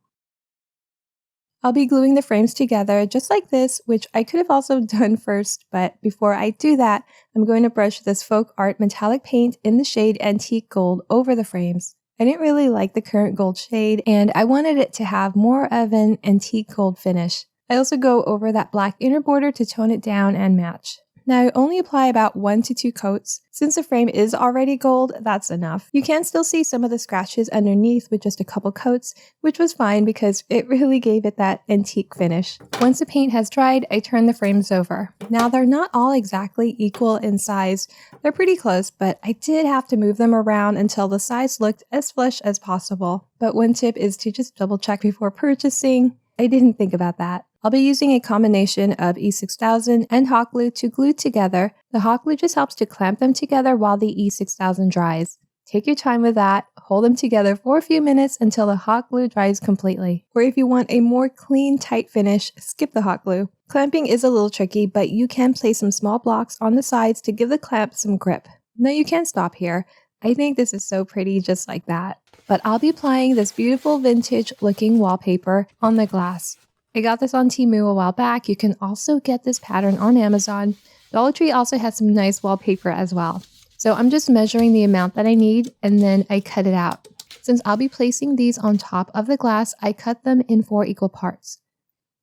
S1: I'll be gluing the frames together just like this, which I could have also done first, but before I do that, I'm going to brush this folk art metallic paint in the shade Antique Gold over the frames. I didn't really like the current gold shade, and I wanted it to have more of an antique gold finish. I also go over that black inner border to tone it down and match. Now I only apply about 1 to 2 coats. Since the frame is already gold, that's enough. You can still see some of the scratches underneath with just a couple coats, which was fine because it really gave it that antique finish. Once the paint has dried, I turn the frames over. Now they're not all exactly equal in size. They're pretty close, but I did have to move them around until the sides looked as flush as possible. But one tip is to just double check before purchasing. I didn't think about that. I'll be using a combination of E6000 and hot glue to glue together. The hot glue just helps to clamp them together while the E6000 dries. Take your time with that, hold them together for a few minutes until the hot glue dries completely. Or if you want a more clean, tight finish, skip the hot glue. Clamping is a little tricky, but you can place some small blocks on the sides to give the clamp some grip. No, you can't stop here. I think this is so pretty just like that. But I'll be applying this beautiful vintage looking wallpaper on the glass. I got this on Temu a while back. You can also get this pattern on Amazon. Dollar Tree also has some nice wallpaper as well. So I'm just measuring the amount that I need and then I cut it out. Since I'll be placing these on top of the glass, I cut them in 4 equal parts.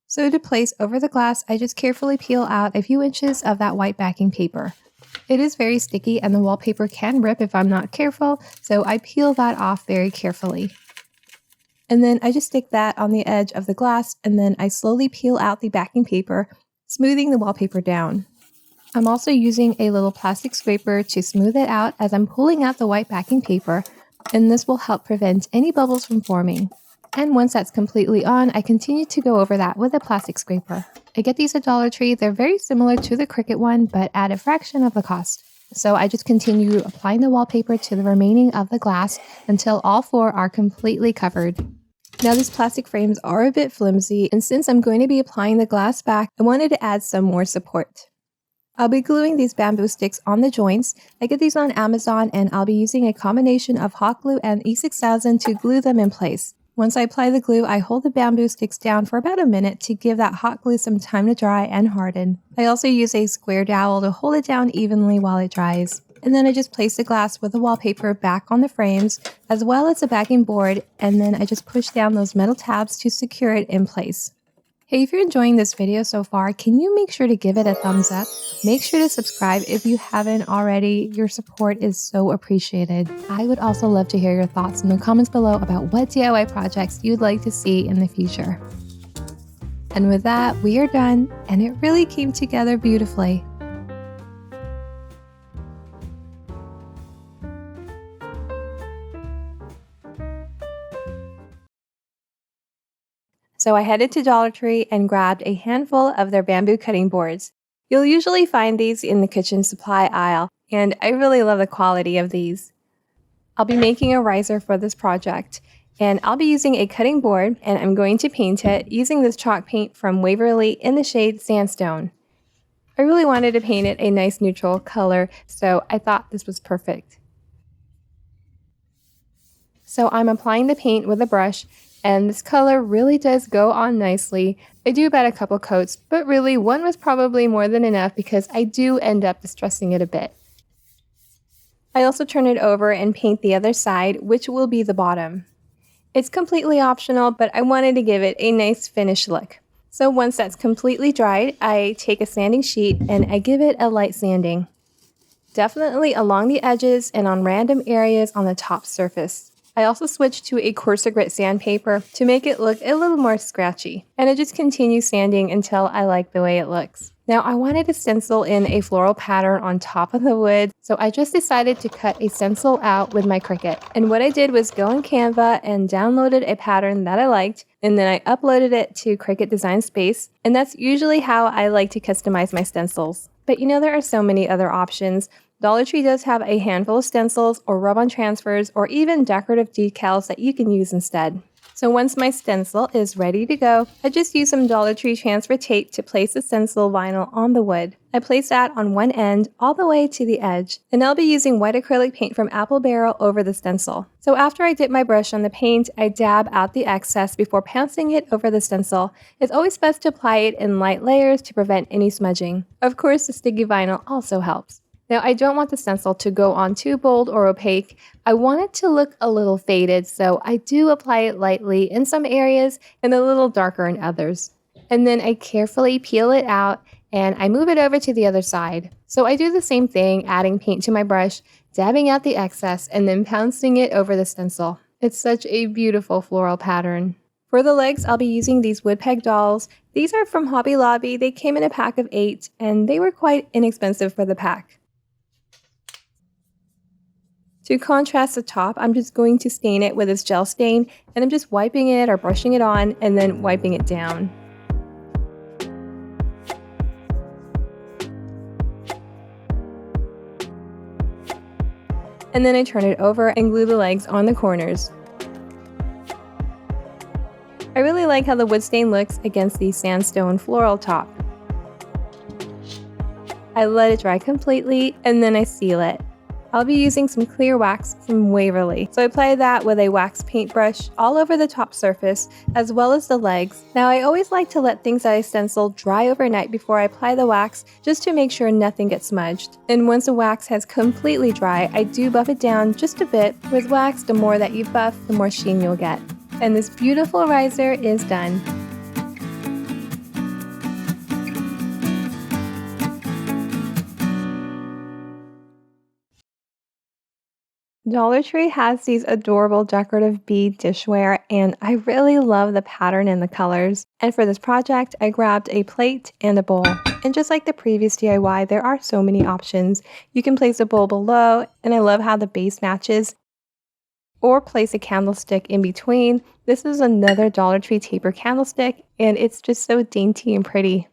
S1: So to place over the glass, I just carefully peel out a few inches of that white backing paper. It is very sticky and the wallpaper can rip if I'm not careful, so I peel that off very carefully. And then I just stick that on the edge of the glass and then I slowly peel out the backing paper, smoothing the wallpaper down. I'm also using a little plastic scraper to smooth it out as I'm pulling out the white backing paper, and this will help prevent any bubbles from forming. And once that's completely on, I continue to go over that with a plastic scraper. I get these at Dollar Tree. They're very similar to the Cricut one, but at a fraction of the cost. So I just continue applying the wallpaper to the remaining of the glass until all 4 are completely covered. Now these plastic frames are a bit flimsy, and since I'm going to be applying the glass back, I wanted to add some more support. I'll be gluing these bamboo sticks on the joints. I get these on Amazon and I'll be using a combination of hot glue and E6000 to glue them in place. Once I apply the glue, I hold the bamboo sticks down for about a minute to give that hot glue some time to dry and harden. I also use a square dowel to hold it down evenly while it dries. And then I just place the glass with the wallpaper back on the frames, as well as the backing board, and then I just push down those metal tabs to secure it in place. Hey, if you're enjoying this video so far, can you make sure to give it a thumbs up? Make sure to subscribe if you haven't already. Your support is so appreciated. I would also love to hear your thoughts in the comments below about what DIY projects you'd like to see in the future. And with that, we are done, and it really came together beautifully. So I headed to Dollar Tree and grabbed a handful of their bamboo cutting boards. You'll usually find these in the kitchen supply aisle, and I really love the quality of these. I'll be making a riser for this project, and I'll be using a cutting board, and I'm going to paint it using this chalk paint from Waverly in the shade Sandstone. I really wanted to paint it a nice neutral color, so I thought this was perfect. So I'm applying the paint with a brush, and this color really does go on nicely. I do about a couple coats, but really one was probably more than enough because I do end up distressing it a bit. I also turn it over and paint the other side, which will be the bottom. It's completely optional, but I wanted to give it a nice finished look. So once that's completely dried, I take a sanding sheet and I give it a light sanding. Definitely along the edges and on random areas on the top surface. I also switched to a coarser grit sandpaper to make it look a little more scratchy, and I just continue sanding until I like the way it looks. Now I wanted to stencil in a floral pattern on top of the wood, so I just decided to cut a stencil out with my Cricut. And what I did was go on Canva and downloaded a pattern that I liked, and then I uploaded it to Cricut Design Space, and that's usually how I like to customize my stencils. But you know, there are so many other options. Dollar Tree does have a handful of stencils or rub-on transfers or even decorative decals that you can use instead. So once my stencil is ready to go, I just use some Dollar Tree transfer tape to place the stencil vinyl on the wood. I place that on one end all the way to the edge, and I'll be using white acrylic paint from Apple Barrel over the stencil. So after I dip my brush on the paint, I dab out the excess before pouncing it over the stencil. It's always best to apply it in light layers to prevent any smudging. Of course, the sticky vinyl also helps. Now, I don't want the stencil to go on too bold or opaque. I want it to look a little faded, so I do apply it lightly in some areas and a little darker in others. And then I carefully peel it out and I move it over to the other side. So I do the same thing, adding paint to my brush, dabbing out the excess, and then pouncing it over the stencil. It's such a beautiful floral pattern. For the legs, I'll be using these wood peg dolls. These are from Hobby Lobby. They came in a pack of 8, and they were quite inexpensive for the pack. To contrast the top, I'm just going to stain it with this gel stain, and I'm just wiping it or brushing it on, and then wiping it down. And then I turn it over and glue the legs on the corners. I really like how the wood stain looks against the sandstone floral top. I let it dry completely and then I seal it. I'll be using some clear wax from Waverly. So I apply that with a wax paintbrush all over the top surface as well as the legs. Now I always like to let things that I stencil dry overnight before I apply the wax just to make sure nothing gets smudged. And once the wax has completely dry, I do buff it down just a bit. With wax, the more that you buff, the more sheen you'll get. And this beautiful riser is done. Dollar Tree has these adorable decorative bead dishware, and I really love the pattern and the colors. And for this project, I grabbed a plate and a bowl. And just like the previous DIY, there are so many options. You can place a bowl below, and I love how the base matches, or place a candlestick in between. This is another Dollar Tree taper candlestick, and it's just so dainty and pretty.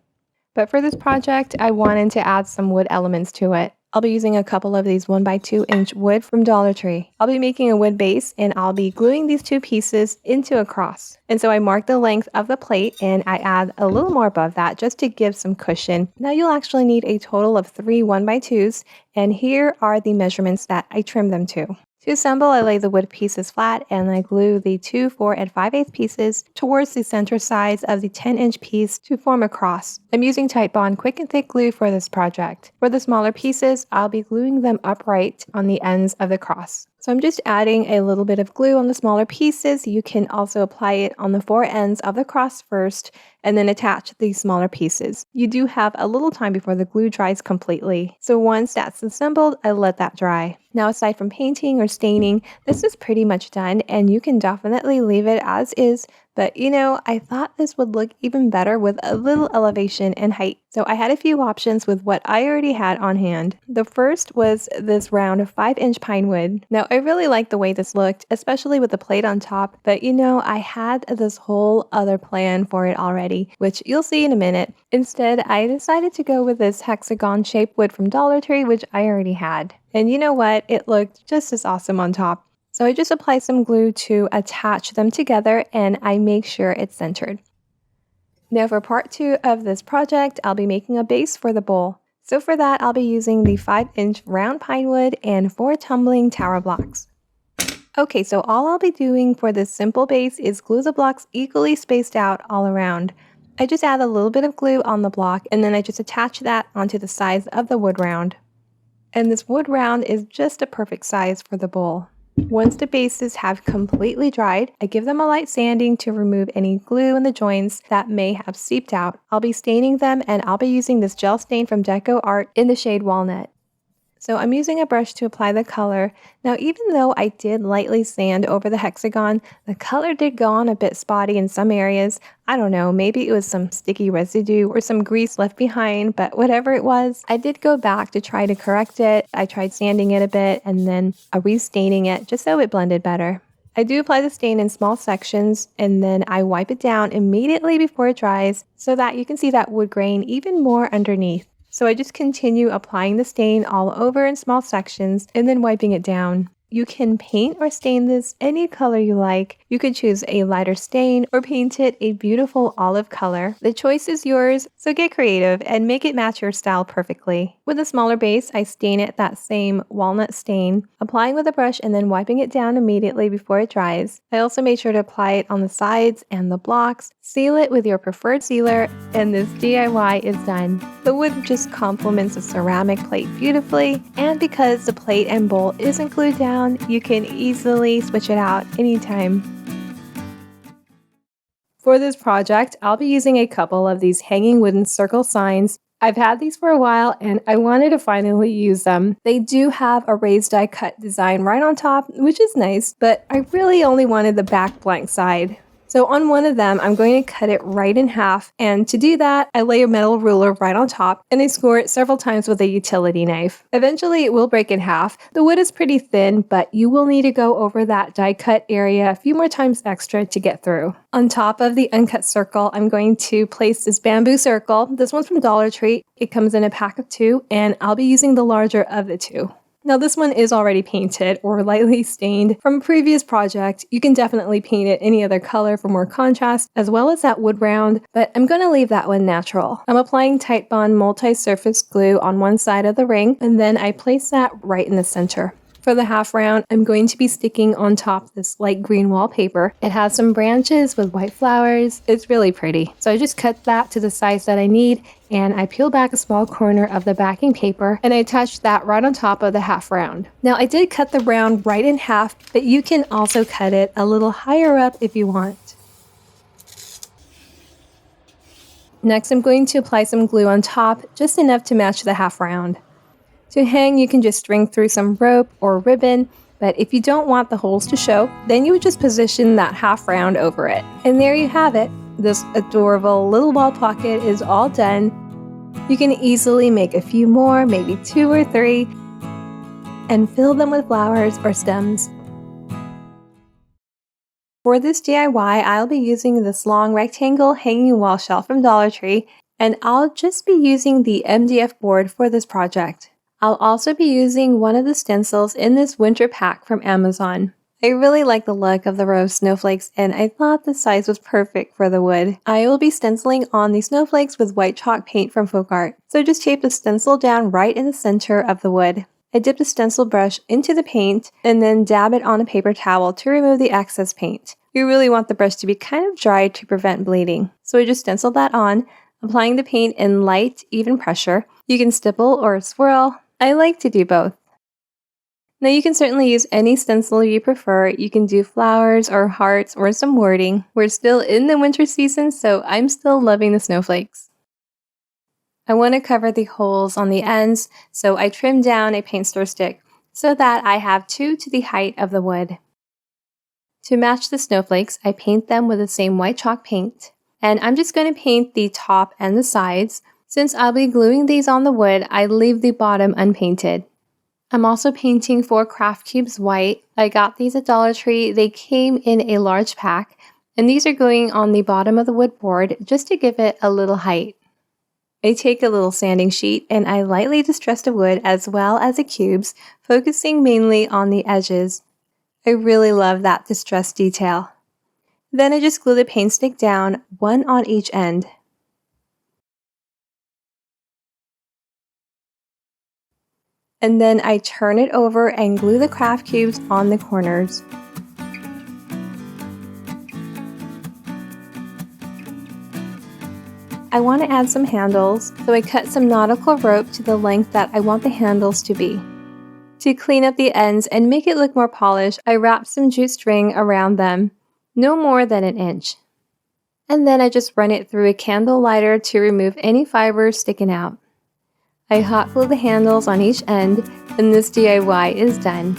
S1: But for this project, I wanted to add some wood elements to it. I'll be using a couple of these 1x2 inch wood from Dollar Tree. I'll be making a wood base and I'll be gluing these two pieces into a cross. And so I mark the length of the plate and I add a little more above that just to give some cushion. Now you'll actually need a total of 3 1x2s, and here are the measurements that I trim them to. To assemble, I lay the wood pieces flat and I glue the 2 4 5/8 pieces towards the center sides of the 10-inch piece to form a cross. I'm using Titebond quick and thick glue for this project. For the smaller pieces, I'll be gluing them upright on the ends of the cross. So I'm just adding a little bit of glue on the smaller pieces. You can also apply it on the 4 ends of the cross first and then attach the smaller pieces. You do have a little time before the glue dries completely. So once that's assembled, I let that dry. Now aside from painting or staining, this is pretty much done and you can definitely leave it as is. But you know, I thought this would look even better with a little elevation and height. So I had a few options with what I already had on hand. The first was this round 5-inch pine wood. Now I really like the way this looked, especially with the plate on top. But you know, I had this whole other plan for it already, which you'll see in a minute. Instead, I decided to go with this hexagon shaped wood from Dollar Tree, which I already had. And you know what? It looked just as awesome on top. So I just apply some glue to attach them together and I make sure it's centered. Now for part 2 of this project, I'll be making a base for the bowl. So for that, I'll be using the 5-inch round pine wood and 4 tumbling tower blocks. Okay, so all I'll be doing for this simple base is glue the blocks equally spaced out all around. I just add a little bit of glue on the block and then I just attach that onto the sides of the wood round. And this wood round is just a perfect size for the bowl. Once the bases have completely dried, I give them a light sanding to remove any glue in the joints that may have seeped out. I'll be staining them and I'll be using this gel stain from Decor in the shade Walnut. So I'm using a brush to apply the color. Now even though I did lightly sand over the hexagon, the color did go on a bit spotty in some areas. I don't know, maybe it was some sticky residue or some grease left behind, but whatever it was, I did go back to try to correct it. I tried sanding it a bit and then restaining it just so it blended better. I do apply the stain in small sections and then I wipe it down immediately before it dries so that you can see that wood grain even more underneath. So I just continue applying the stain all over in small sections and then wiping it down. You can paint or stain this any color you like. You could choose a lighter stain or paint it a beautiful olive color. The choice is yours, so get creative and make it match your style perfectly. With a smaller base, I stain it that same walnut stain, applying with a brush and then wiping it down immediately before it dries. I also made sure to apply it on the sides and the blocks. Seal it with your preferred sealer, and this DIY is done. The wood just complements a ceramic plate beautifully, and because the plate and bowl isn't glued down, you can easily switch it out anytime. For this project, I'll be using a couple of these hanging wooden circle signs. I've had these for a while and I wanted to finally use them. They do have a raised die cut design right on top, which is nice, but I really only wanted the back blank side. So on one of them, I'm going to cut it right in half, and to do that, I lay a metal ruler right on top, and I score it several times with a utility knife. Eventually, it will break in half. The wood is pretty thin, but you will need to go over that die cut area a few more times extra to get through. On top of the uncut circle, I'm going to place this bamboo circle. This one's from Dollar Tree. It comes in a pack of 2, and I'll be using the larger of the 2. Now this one is already painted or lightly stained from a previous project. You can definitely paint it any other color for more contrast, as well as that wood round, but I'm going to leave that one natural. I'm applying Titebond multi-surface glue on one side of the ring, and then I place that right in the center. For the half round, I'm going to be sticking on top this light green wallpaper. It has some branches with white flowers. It's really pretty. So I just cut that to the size that I need, and I peel back a small corner of the backing paper, and I attach that right on top of the half round. Now I did cut the round right in half, but you can also cut it a little higher up if you want. Next, I'm going to apply some glue on top, just enough to match the half round. To hang, you can just string through some rope or ribbon, but if you don't want the holes to show, then you would just position that half round over it. And there you have it. This adorable little wall pocket is all done. You can easily make a few more, maybe 2 or 3, and fill them with flowers or stems. For this DIY, I'll be using this long rectangle hanging wall shelf from Dollar Tree, and I'll just be using the MDF board for this project. I'll also be using one of the stencils in this winter pack from Amazon. I really like the look of the row of snowflakes, and I thought the size was perfect for the wood. I will be stenciling on the snowflakes with white chalk paint from Folk Art. So just tape the stencil down right in the center of the wood. I dip the stencil brush into the paint and then dab it on a paper towel to remove the excess paint. You really want the brush to be kind of dry to prevent bleeding. So I just stencil that on, applying the paint in light, even pressure. You can stipple or swirl. I like to do both. Now you can certainly use any stencil you prefer. You can do flowers or hearts or some wording. We're still in the winter season, so I'm still loving the snowflakes. I want to cover the holes on the ends, so I trim down a paint stir stick so that I have 2 to the height of the wood. To match the snowflakes, I paint them with the same white chalk paint. And I'm just going to paint the top and the sides. Since I'll be gluing these on the wood, I leave the bottom unpainted. I'm also painting 4 craft cubes white. I got these at Dollar Tree. They came in a large pack, and these are going on the bottom of the wood board just to give it a little height. I take a little sanding sheet and I lightly distress the wood as well as the cubes, focusing mainly on the edges. I really love that distress detail. Then I just glue the paint stick down, one on each end. And then I turn it over and glue the craft cubes on the corners. I want to add some handles, so I cut some nautical rope to the length that I want the handles to be. To clean up the ends and make it look more polished, I wrap some jute string around them, no more than an inch. And then I just run it through a candle lighter to remove any fibers sticking out. I hot glue the handles on each end, and this DIY is done.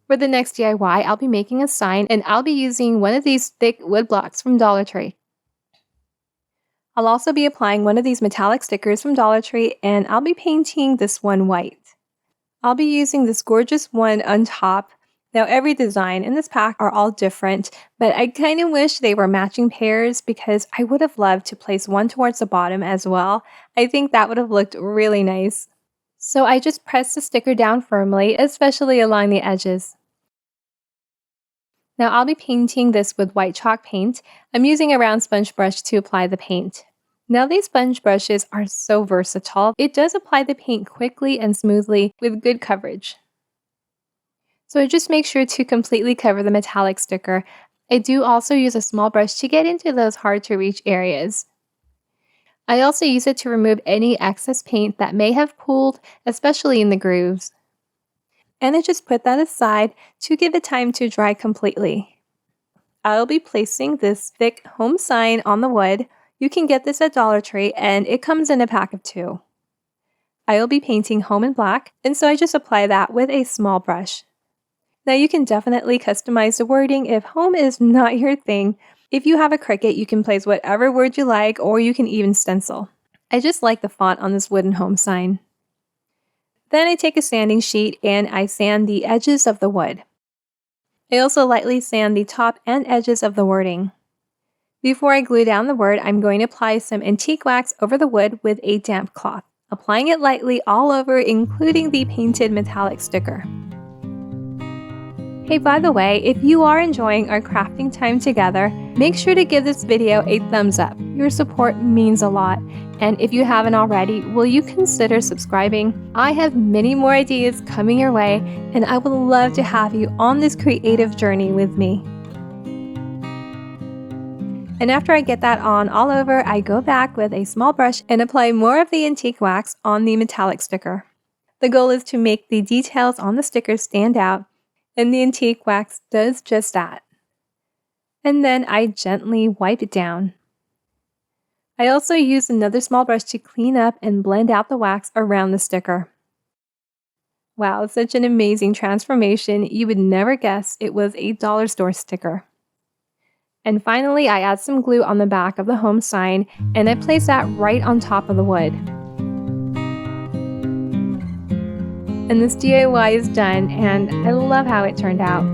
S1: For the next DIY, I'll be making a sign, and I'll be using one of these thick wood blocks from Dollar Tree. I'll also be applying one of these metallic stickers from Dollar Tree, and I'll be painting this one white. I'll be using this gorgeous one on top, Now every design in this pack are all different, but I kind of wish they were matching pairs because I would have loved to place one towards the bottom as well. I think that would have looked really nice. So I just pressed the sticker down firmly, especially along the edges. Now I'll be painting this with white chalk paint. I'm using a round sponge brush to apply the paint. Now these sponge brushes are so versatile. It does apply the paint quickly and smoothly with good coverage. So just make sure to completely cover the metallic sticker. I do also use a small brush to get into those hard to reach areas. I also use it to remove any excess paint that may have pooled, especially in the grooves. And I just put that aside to give it time to dry completely. I'll be placing this thick home sign on the wood. You can get this at Dollar Tree and it comes in a pack of 2. I'll be painting home in black, and so I just apply that with a small brush. Now you can definitely customize the wording if home is not your thing. If you have a Cricut, you can place whatever word you like, or you can even stencil. I just like the font on this wooden home sign. Then I take a sanding sheet and I sand the edges of the wood. I also lightly sand the top and edges of the wording. Before I glue down the word, I'm going to apply some antique wax over the wood with a damp cloth, applying it lightly all over, including the painted metallic sticker. Hey, by the way, if you are enjoying our crafting time together, make sure to give this video a thumbs up. Your support means a lot. And if you haven't already, will you consider subscribing? I have many more ideas coming your way, and I would love to have you on this creative journey with me. And after I get that on all over, I go back with a small brush and apply more of the antique wax on the metallic sticker. The goal is to make the details on the sticker stand out, and the antique wax does just that. And then I gently wipe it down. I also use another small brush to clean up and blend out the wax around the sticker. Wow, it's such an amazing transformation. You would never guess it was a dollar store sticker. And finally, I add some glue on the back of the home sign, and I place that right on top of the wood. And this DIY is done, and I love how it turned out.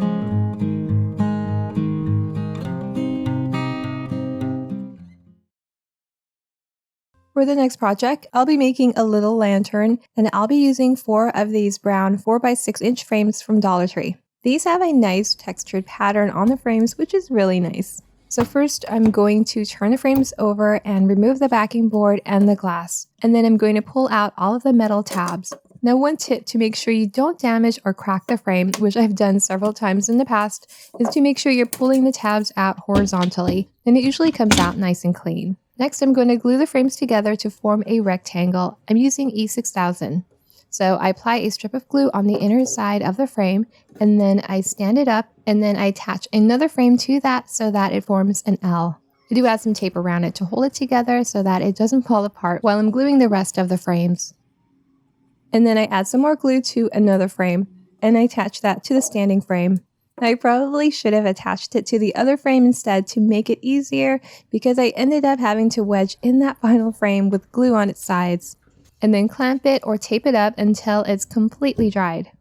S1: For the next project, I'll be making a little lantern, and I'll be using 4 of these brown 4x6" frames from Dollar Tree. These have a nice textured pattern on the frames, which is really nice. So first, I'm going to turn the frames over and remove the backing board and the glass. And then I'm going to pull out all of the metal tabs. Now, one tip to make sure you don't damage or crack the frame, which I've done several times in the past, is to make sure you're pulling the tabs out horizontally, and it usually comes out nice and clean. Next, I'm going to glue the frames together to form a rectangle. I'm using E6000. So I apply a strip of glue on the inner side of the frame, and then I stand it up, and then I attach another frame to that so that it forms an L. I do add some tape around it to hold it together so that it doesn't fall apart while I'm gluing the rest of the frames. And then I add some more glue to another frame, and I attach that to the standing frame. I probably should have attached it to the other frame instead to make it easier, because I ended up having to wedge in that final frame with glue on its sides, and then clamp it or tape it up until it's completely dried.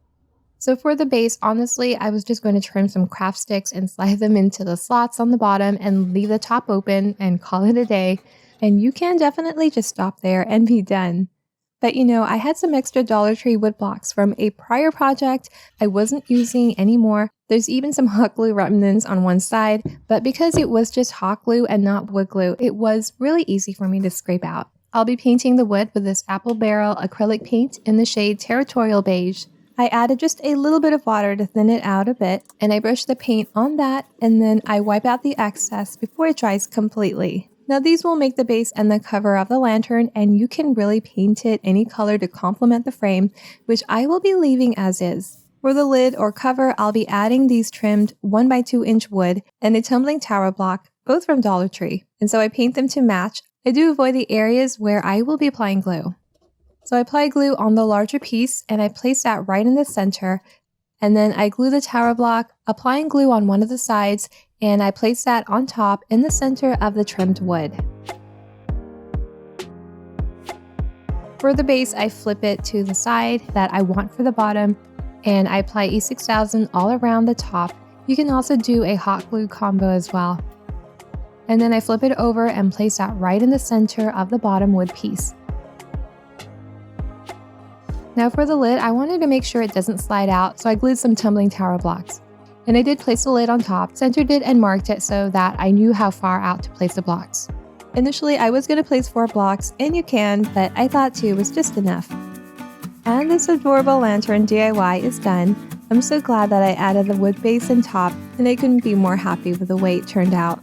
S1: So for the base, honestly, I was just going to trim some craft sticks and slide them into the slots on the bottom and leave the top open and call it a day. And you can definitely just stop there and be done. But you know, I had some extra Dollar Tree wood blocks from a prior project I wasn't using anymore. There's even some hot glue remnants on one side, but because it was just hot glue and not wood glue, it was really easy for me to scrape out. I'll be painting the wood with this apple barrel acrylic paint in the shade Territorial Beige. I added just a little bit of water to thin it out a bit, and I brush the paint on that, and then I wipe out the excess before it dries completely. Now these will make the base and the cover of the lantern, and you can really paint it any color to complement the frame, which I will be leaving as is. For the lid or cover, I'll be adding these trimmed 1x2" wood and a tumbling tower block, both from Dollar Tree. And so I paint them to match. I do avoid the areas where I will be applying glue. So I apply glue on the larger piece, and I place that right in the center, and then I glue the tower block, applying glue on one of the sides, and I place that on top in the center of the trimmed wood. For the base, I flip it to the side that I want for the bottom, and I apply E6000 all around the top. You can also do a hot glue combo as well. And then I flip it over and place that right in the center of the bottom wood piece. Now for the lid, I wanted to make sure it doesn't slide out, so I glued some tumbling tower blocks. And I did place the lid on top, centered it and marked it so that I knew how far out to place the blocks. Initially, I was going to place 4 blocks, and you can, but I thought 2 was just enough. And this adorable lantern DIY is done. I'm so glad that I added the wood base and top, and I couldn't be more happy with the way it turned out.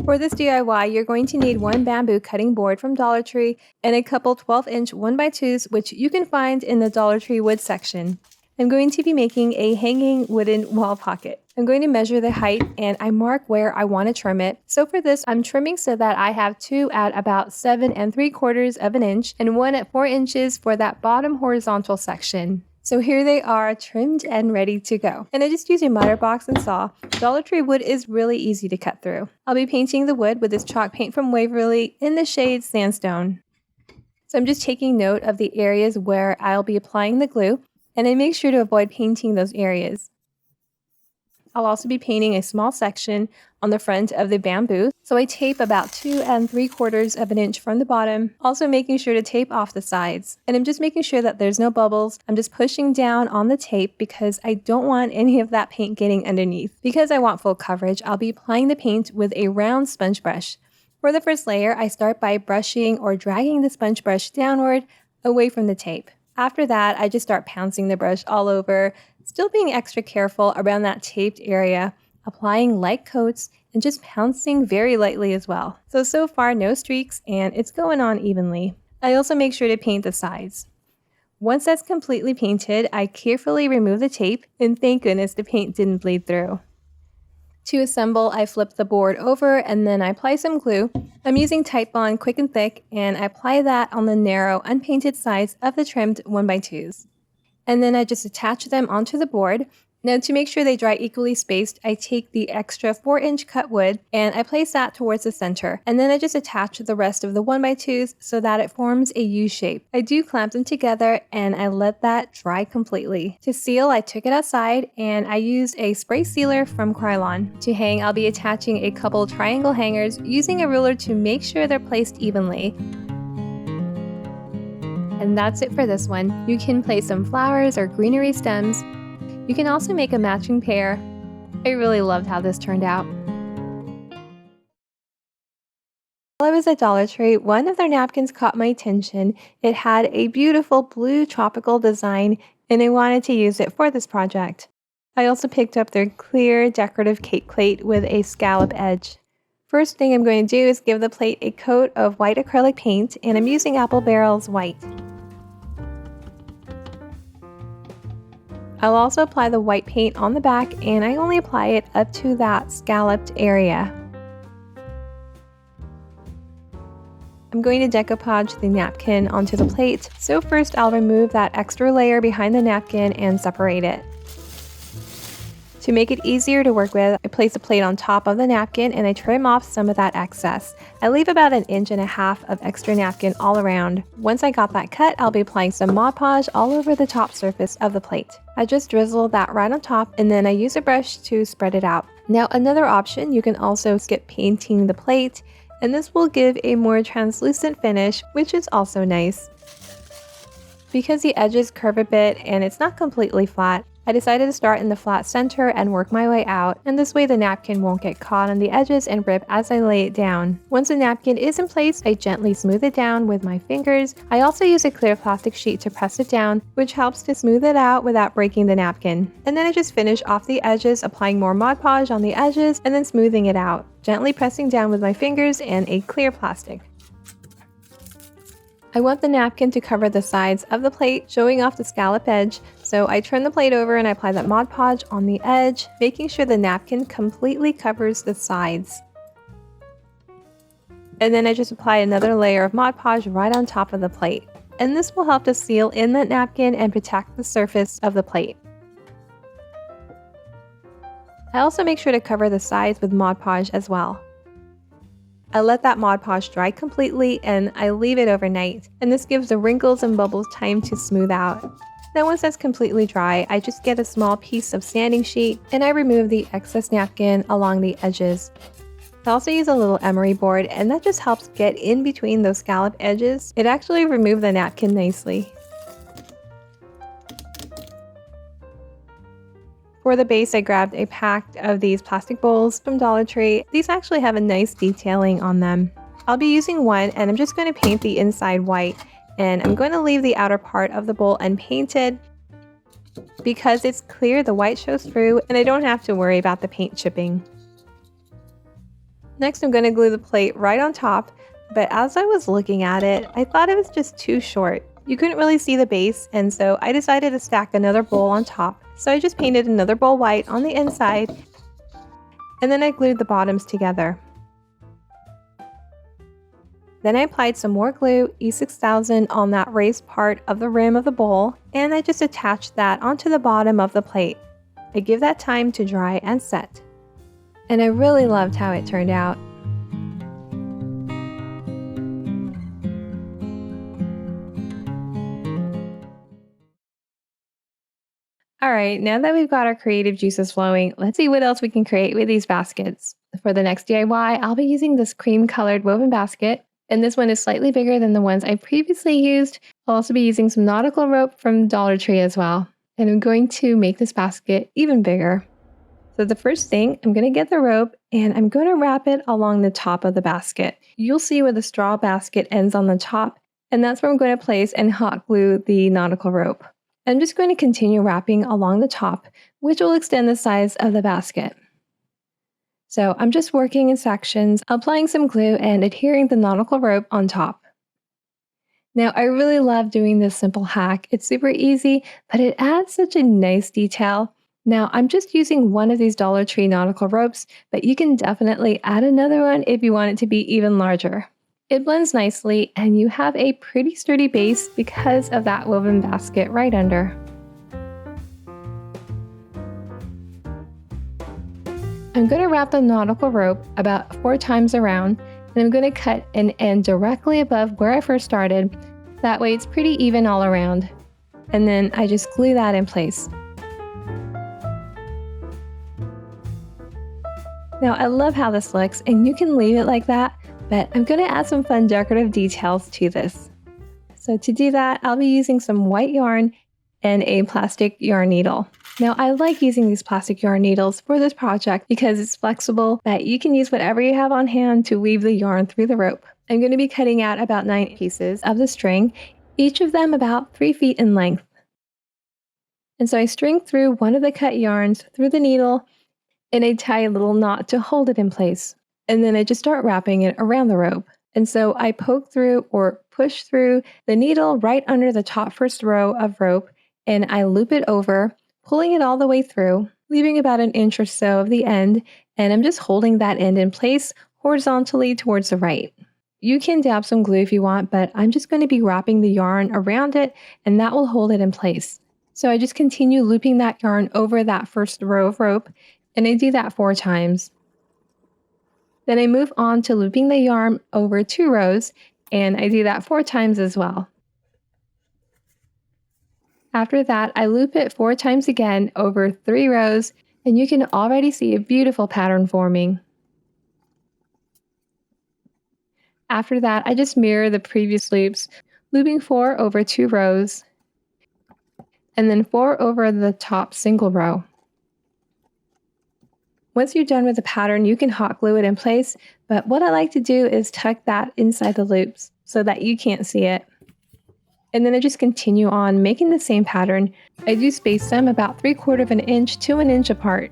S1: For this DIY, you're going to need one bamboo cutting board from Dollar Tree and a couple 12-inch 1x2s, which you can find in the Dollar Tree wood section. I'm going to be making a hanging wooden wall pocket. I'm going to measure the height and I mark where I want to trim it. So for this, I'm trimming so that I have 2 at about 7 3/4 of an inch and 1 at 4 inches for that bottom horizontal section. So here they are, trimmed and ready to go. And I just used a miter box and saw. Dollar Tree wood is really easy to cut through. I'll be painting the wood with this chalk paint from Waverly in the shade Sandstone. So I'm just taking note of the areas where I'll be applying the glue, and I make sure to avoid painting those areas. I'll also be painting a small section on the front of the bamboo, so I tape about 2 3/4 of an inch from the bottom, also making sure to tape off the sides. And I'm just making sure that there's no bubbles. I'm just pushing down on the tape because I don't want any of that paint getting underneath. Because I want full coverage, I'll be applying the paint with a round sponge brush. For the first layer, I start by brushing or dragging the sponge brush downward away from the tape. After that, I just start pouncing the brush all over, still being extra careful around that taped area, applying light coats, and just pouncing very lightly as well. So far, no streaks, and it's going on evenly. I also make sure to paint the sides. Once that's completely painted, I carefully remove the tape, and thank goodness the paint didn't bleed through. To assemble, I flip the board over and then I apply some glue. I'm using Titebond Quick and Thick, and I apply that on the narrow, unpainted sides of the trimmed 1x2s. And then I just attach them onto the board. Now to make sure they dry equally spaced, I take the extra 4-inch cut wood and I place that towards the center. And then I just attach the rest of the 1x2s so that it forms a U shape. I do clamp them together and I let that dry completely. To seal, I took it outside and I used a spray sealer from Krylon. To hang, I'll be attaching a couple triangle hangers using a ruler to make sure they're placed evenly. And that's it for this one. You can place some flowers or greenery stems. You can also make a matching pair. I really loved how this turned out. While I was at Dollar Tree, one of their napkins caught my attention. It had a beautiful blue tropical design, and I wanted to use it for this project. I also picked up their clear decorative cake plate with a scallop edge. First thing I'm going to do is give the plate a coat of white acrylic paint, and I'm using Apple Barrel's white. I'll also apply the white paint on the back, and I only apply it up to that scalloped area. I'm going to decoupage the napkin onto the plate, so first I'll remove that extra layer behind the napkin and separate it. To make it easier to work with, I place the plate on top of the napkin and I trim off some of that excess. I leave about 1.5 inches of extra napkin all around. Once I got that cut, I'll be applying some Mod Podge all over the top surface of the plate. I just drizzle that right on top and then I use a brush to spread it out. Now another option, you can also skip painting the plate, and this will give a more translucent finish, which is also nice. Because the edges curve a bit and it's not completely flat, I decided to start in the flat center and work my way out, and this way the napkin won't get caught on the edges and rip as I lay it down. Once the napkin is in place, I gently smooth it down with my fingers. I also use a clear plastic sheet to press it down, which helps to smooth it out without breaking the napkin. And then I just finish off the edges, applying more Mod Podge on the edges and then smoothing it out, gently pressing down with my fingers and a clear plastic. I want the napkin to cover the sides of the plate, showing off the scallop edge, so I turn the plate over and I apply that Mod Podge on the edge, making sure the napkin completely covers the sides. And then I just apply another layer of Mod Podge right on top of the plate. And this will help to seal in that napkin and protect the surface of the plate. I also make sure to cover the sides with Mod Podge as well. I let that Mod Podge dry completely and I leave it overnight, and this gives the wrinkles and bubbles time to smooth out. Then once that's completely dry, I just get a small piece of sanding sheet and I remove the excess napkin along the edges. I also use a little emery board, and that just helps get in between those scallop edges. It actually removes the napkin nicely. For the base, I grabbed a pack of these plastic bowls from Dollar Tree. These actually have a nice detailing on them. I'll be using one, and I'm just going to paint the inside white, and I'm going to leave the outer part of the bowl unpainted. Because it's clear, the white shows through, and I don't have to worry about the paint chipping. Next, I'm going to glue the plate right on top, but as I was looking at it, I thought it was just too short. You couldn't really see the base, and so I decided to stack another bowl on top. So I just painted another bowl white on the inside, and then I glued the bottoms together. Then I applied some more glue, E6000, on that raised part of the rim of the bowl, and I just attached that onto the bottom of the plate. I give that time to dry and set. And I really loved how it turned out. Alright, now that we've got our creative juices flowing, let's see what else we can create with these baskets. For the next DIY, I'll be using this cream colored woven basket, and this one is slightly bigger than the ones I previously used. I'll also be using some nautical rope from Dollar Tree as well, and I'm going to make this basket even bigger. So the first thing, I'm going to get the rope and I'm going to wrap it along the top of the basket. You'll see where the straw basket ends on the top, and that's where I'm going to place and hot glue the nautical rope. I'm just going to continue wrapping along the top, which will extend the size of the basket. So I'm just working in sections, applying some glue and adhering the nautical rope on top. Now, I really love doing this simple hack. It's super easy, but it adds such a nice detail. Now, I'm just using one of these Dollar Tree nautical ropes, but you can definitely add another one if you want it to be even larger. It blends nicely, and you have a pretty sturdy base because of that woven basket right under. I'm going to wrap the nautical rope about 4 times around, and I'm going to cut an end directly above where I first started. That way it's pretty even all around. And then I just glue that in place. Now, I love how this looks, and you can leave it like that, but I'm going to add some fun decorative details to this. So to do that, I'll be using some white yarn and a plastic yarn needle. Now, I like using these plastic yarn needles for this project because it's flexible, but you can use whatever you have on hand to weave the yarn through the rope. I'm going to be cutting out about 9 pieces of the string, each of them about 3 feet in length. And so I string through one of the cut yarns through the needle, and I tie a little knot to hold it in place. And then I just start wrapping it around the rope. And so I poke through or push through the needle right under the top first row of rope, and I loop it over, pulling it all the way through, leaving about 1 inch or so of the end, and I'm just holding that end in place horizontally towards the right. You can dab some glue if you want, but I'm just going to be wrapping the yarn around it, and that will hold it in place. So I just continue looping that yarn over that first row of rope, and I do that 4 times. Then I move on to looping the yarn over 2 rows, and I do that 4 times as well. After that, I loop it 4 times again over 3 rows, and you can already see a beautiful pattern forming. After that, I just mirror the previous loops, looping 4 over 2 rows, and then 4 over the top single row. Once you're done with the pattern, you can hot glue it in place, but what I like to do is tuck that inside the loops so that you can't see it. And then I just continue on making the same pattern. I do space them about 3/4 of an inch to 1 inch apart.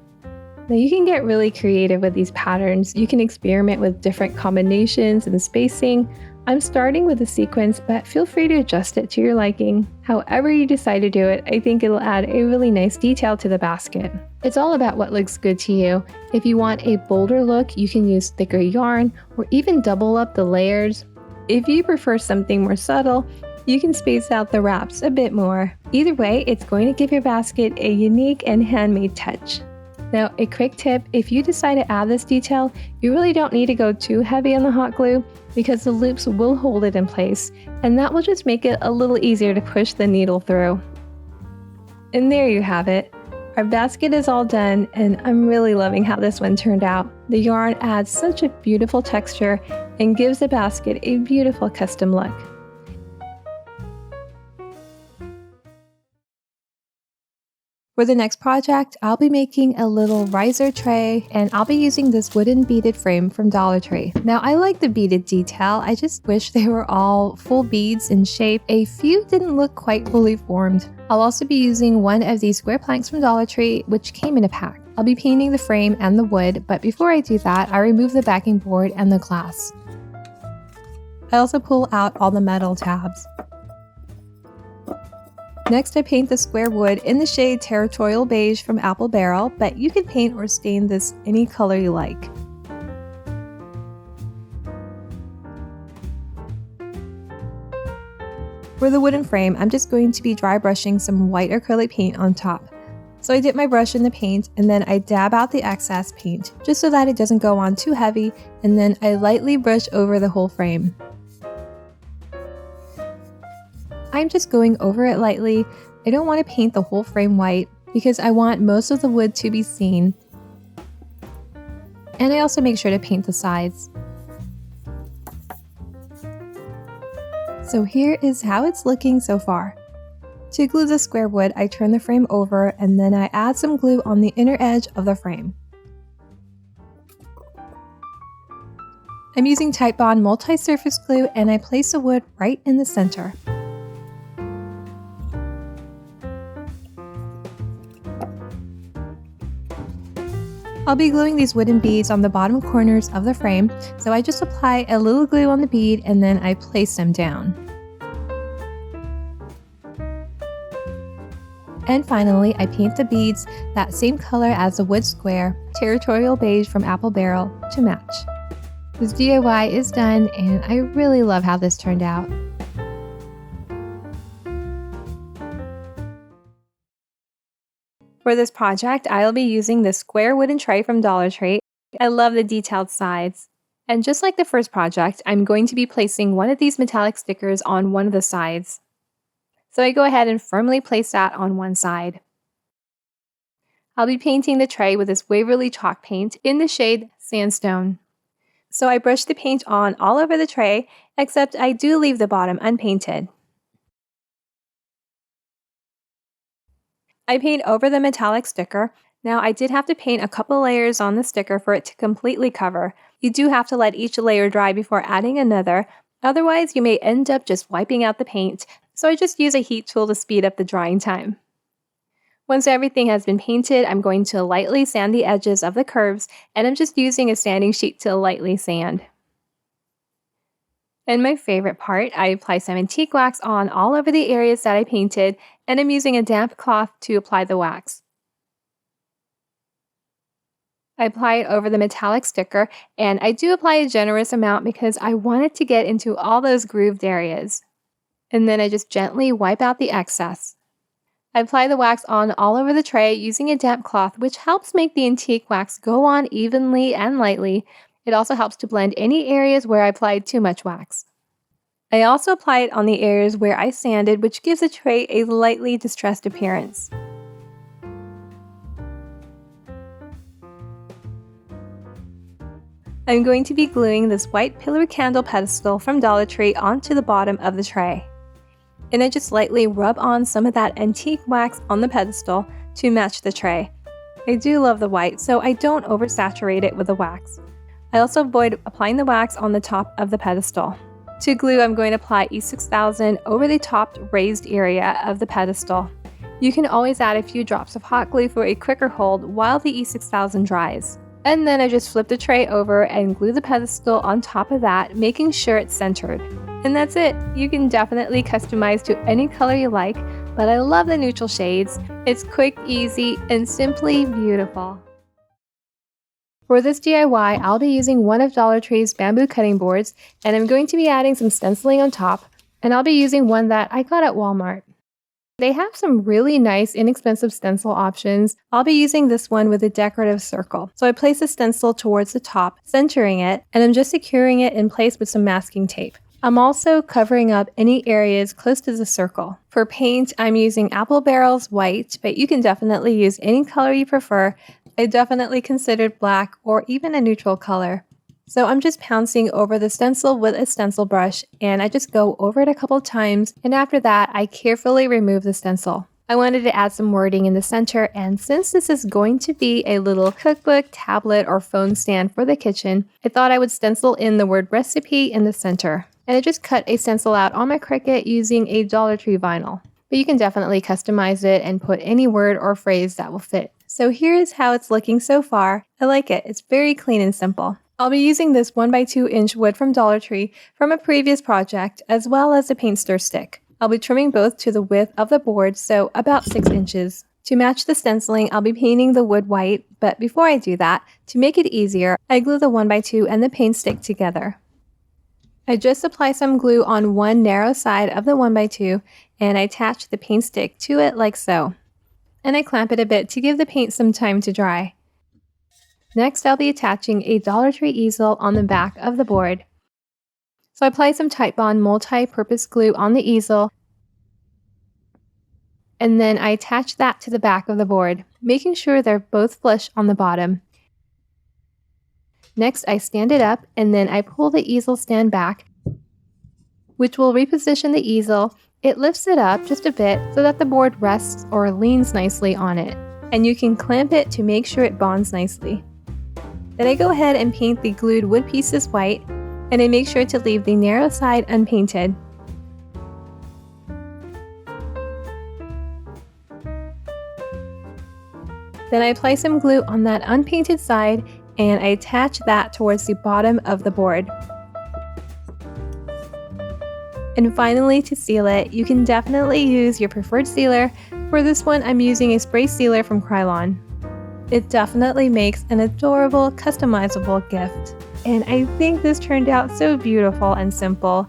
S1: Now you can get really creative with these patterns. You can experiment with different combinations and spacing. I'm starting with a sequence, but feel free to adjust it to your liking. However you decide to do it, I think it'll add a really nice detail to the basket. It's all about what looks good to you. If you want a bolder look, you can use thicker yarn or even double up the layers. If you prefer something more subtle, you can space out the wraps a bit more. Either way, it's going to give your basket a unique and handmade touch. Now, a quick tip, if you decide to add this detail, you really don't need to go too heavy on the hot glue because the loops will hold it in place, and that will just make it a little easier to push the needle through. And there you have it. Our basket is all done, and I'm really loving how this one turned out. The yarn adds such a beautiful texture and gives the basket a beautiful custom look. For the next project, I'll be making a little riser tray, and I'll be using this wooden beaded frame from Dollar Tree. Now, I like the beaded detail, I just wish they were all full beads in shape. A few didn't look quite fully formed. I'll also be using one of these square planks from Dollar Tree, which came in a pack. I'll be painting the frame and the wood, but before I do that, I remove the backing board and the glass. I also pull out all the metal tabs. Next, I paint the square wood in the shade Territorial Beige from Apple Barrel, but you can paint or stain this any color you like. For the wooden frame, I'm just going to be dry brushing some white acrylic paint on top. So I dip my brush in the paint and then I dab out the excess paint, just so that it doesn't go on too heavy, and then I lightly brush over the whole frame. I'm just going over it lightly. I don't want to paint the whole frame white because I want most of the wood to be seen. And I also make sure to paint the sides. So here is how it's looking so far. To glue the square wood, I turn the frame over and then I add some glue on the inner edge of the frame. I'm using Titebond multi-surface glue and I place the wood right in the center. I'll be gluing these wooden beads on the bottom corners of the frame, so I just apply a little glue on the bead and then I place them down. And finally, I paint the beads that same color as the wood square, Territorial Beige from Apple Barrel, to match. This DIY is done and I really love how this turned out. For this project, I'll be using the square wooden tray from Dollar Tree. I love the detailed sides. And just like the first project, I'm going to be placing one of these metallic stickers on one of the sides. So I go ahead and firmly place that on one side. I'll be painting the tray with this Waverly chalk paint in the shade Sandstone. So I brush the paint on all over the tray, except I do leave the bottom unpainted. I paint over the metallic sticker. Now I did have to paint a couple layers on the sticker for it to completely cover. You do have to let each layer dry before adding another, otherwise you may end up just wiping out the paint, so I just use a heat tool to speed up the drying time. Once everything has been painted, I'm going to lightly sand the edges of the curves, and I'm just using a sanding sheet to lightly sand. And my favorite part, I apply some antique wax on all over the areas that I painted, and I'm using a damp cloth to apply the wax. I apply it over the metallic sticker, and I do apply a generous amount because I want it to get into all those grooved areas. And then I just gently wipe out the excess. I apply the wax on all over the tray using a damp cloth, which helps make the antique wax go on evenly and lightly. It also helps to blend any areas where I applied too much wax. I also apply it on the areas where I sanded, which gives the tray a lightly distressed appearance. I'm going to be gluing this white pillar candle pedestal from Dollar Tree onto the bottom of the tray. And I just lightly rub on some of that antique wax on the pedestal to match the tray. I do love the white, so I don't oversaturate it with the wax. I also avoid applying the wax on the top of the pedestal. To glue, I'm going to apply E6000 over the top raised area of the pedestal. You can always add a few drops of hot glue for a quicker hold while the E6000 dries. And then I just flip the tray over and glue the pedestal on top of that, making sure it's centered. And that's it. You can definitely customize to any color you like, but I love the neutral shades. It's quick, easy, and simply beautiful. For this DIY, I'll be using one of Dollar Tree's bamboo cutting boards, and I'm going to be adding some stenciling on top, and I'll be using one that I got at Walmart. They have some really nice, inexpensive stencil options. I'll be using this one with a decorative circle. So I place a stencil towards the top, centering it, and I'm just securing it in place with some masking tape. I'm also covering up any areas close to the circle. For paint, I'm using Apple Barrel's white, but you can definitely use any color you prefer. I definitely considered black or even a neutral color. So I'm just pouncing over the stencil with a stencil brush, and I just go over it a couple times, and after that I carefully remove the stencil. I wanted to add some wording in the center, and since this is going to be a little cookbook, tablet, or phone stand for the kitchen, I thought I would stencil in the word recipe in the center. And I just cut a stencil out on my Cricut using a Dollar Tree vinyl. But you can definitely customize it and put any word or phrase that will fit. So here's how it's looking so far. I like it. It's very clean and simple. I'll be using this 1x2 inch wood from Dollar Tree from a previous project, as well as a paint stir stick. I'll be trimming both to the width of the board, so about 6 inches. To match the stenciling, I'll be painting the wood white, but before I do that, to make it easier, I glue the 1x2 and the paint stick together. I just apply some glue on one narrow side of the 1x2, and I attach the paint stick to it like so. And I clamp it a bit to give the paint some time to dry. Next, I'll be attaching a Dollar Tree easel on the back of the board. So I apply some Titebond multi-purpose glue on the easel, and then I attach that to the back of the board, making sure they're both flush on the bottom. Next, I stand it up, and then I pull the easel stand back, which will reposition the easel. It lifts it up just a bit so that the board rests or leans nicely on it, and you can clamp it to make sure it bonds nicely. Then I go ahead and paint the glued wood pieces white, and I make sure to leave the narrow side unpainted. Then I apply some glue on that unpainted side, and I attach that towards the bottom of the board. And finally, to seal it, you can definitely use your preferred sealer. For this one, I'm using a spray sealer from Krylon. It definitely makes an adorable, customizable gift. And I think this turned out so beautiful and simple.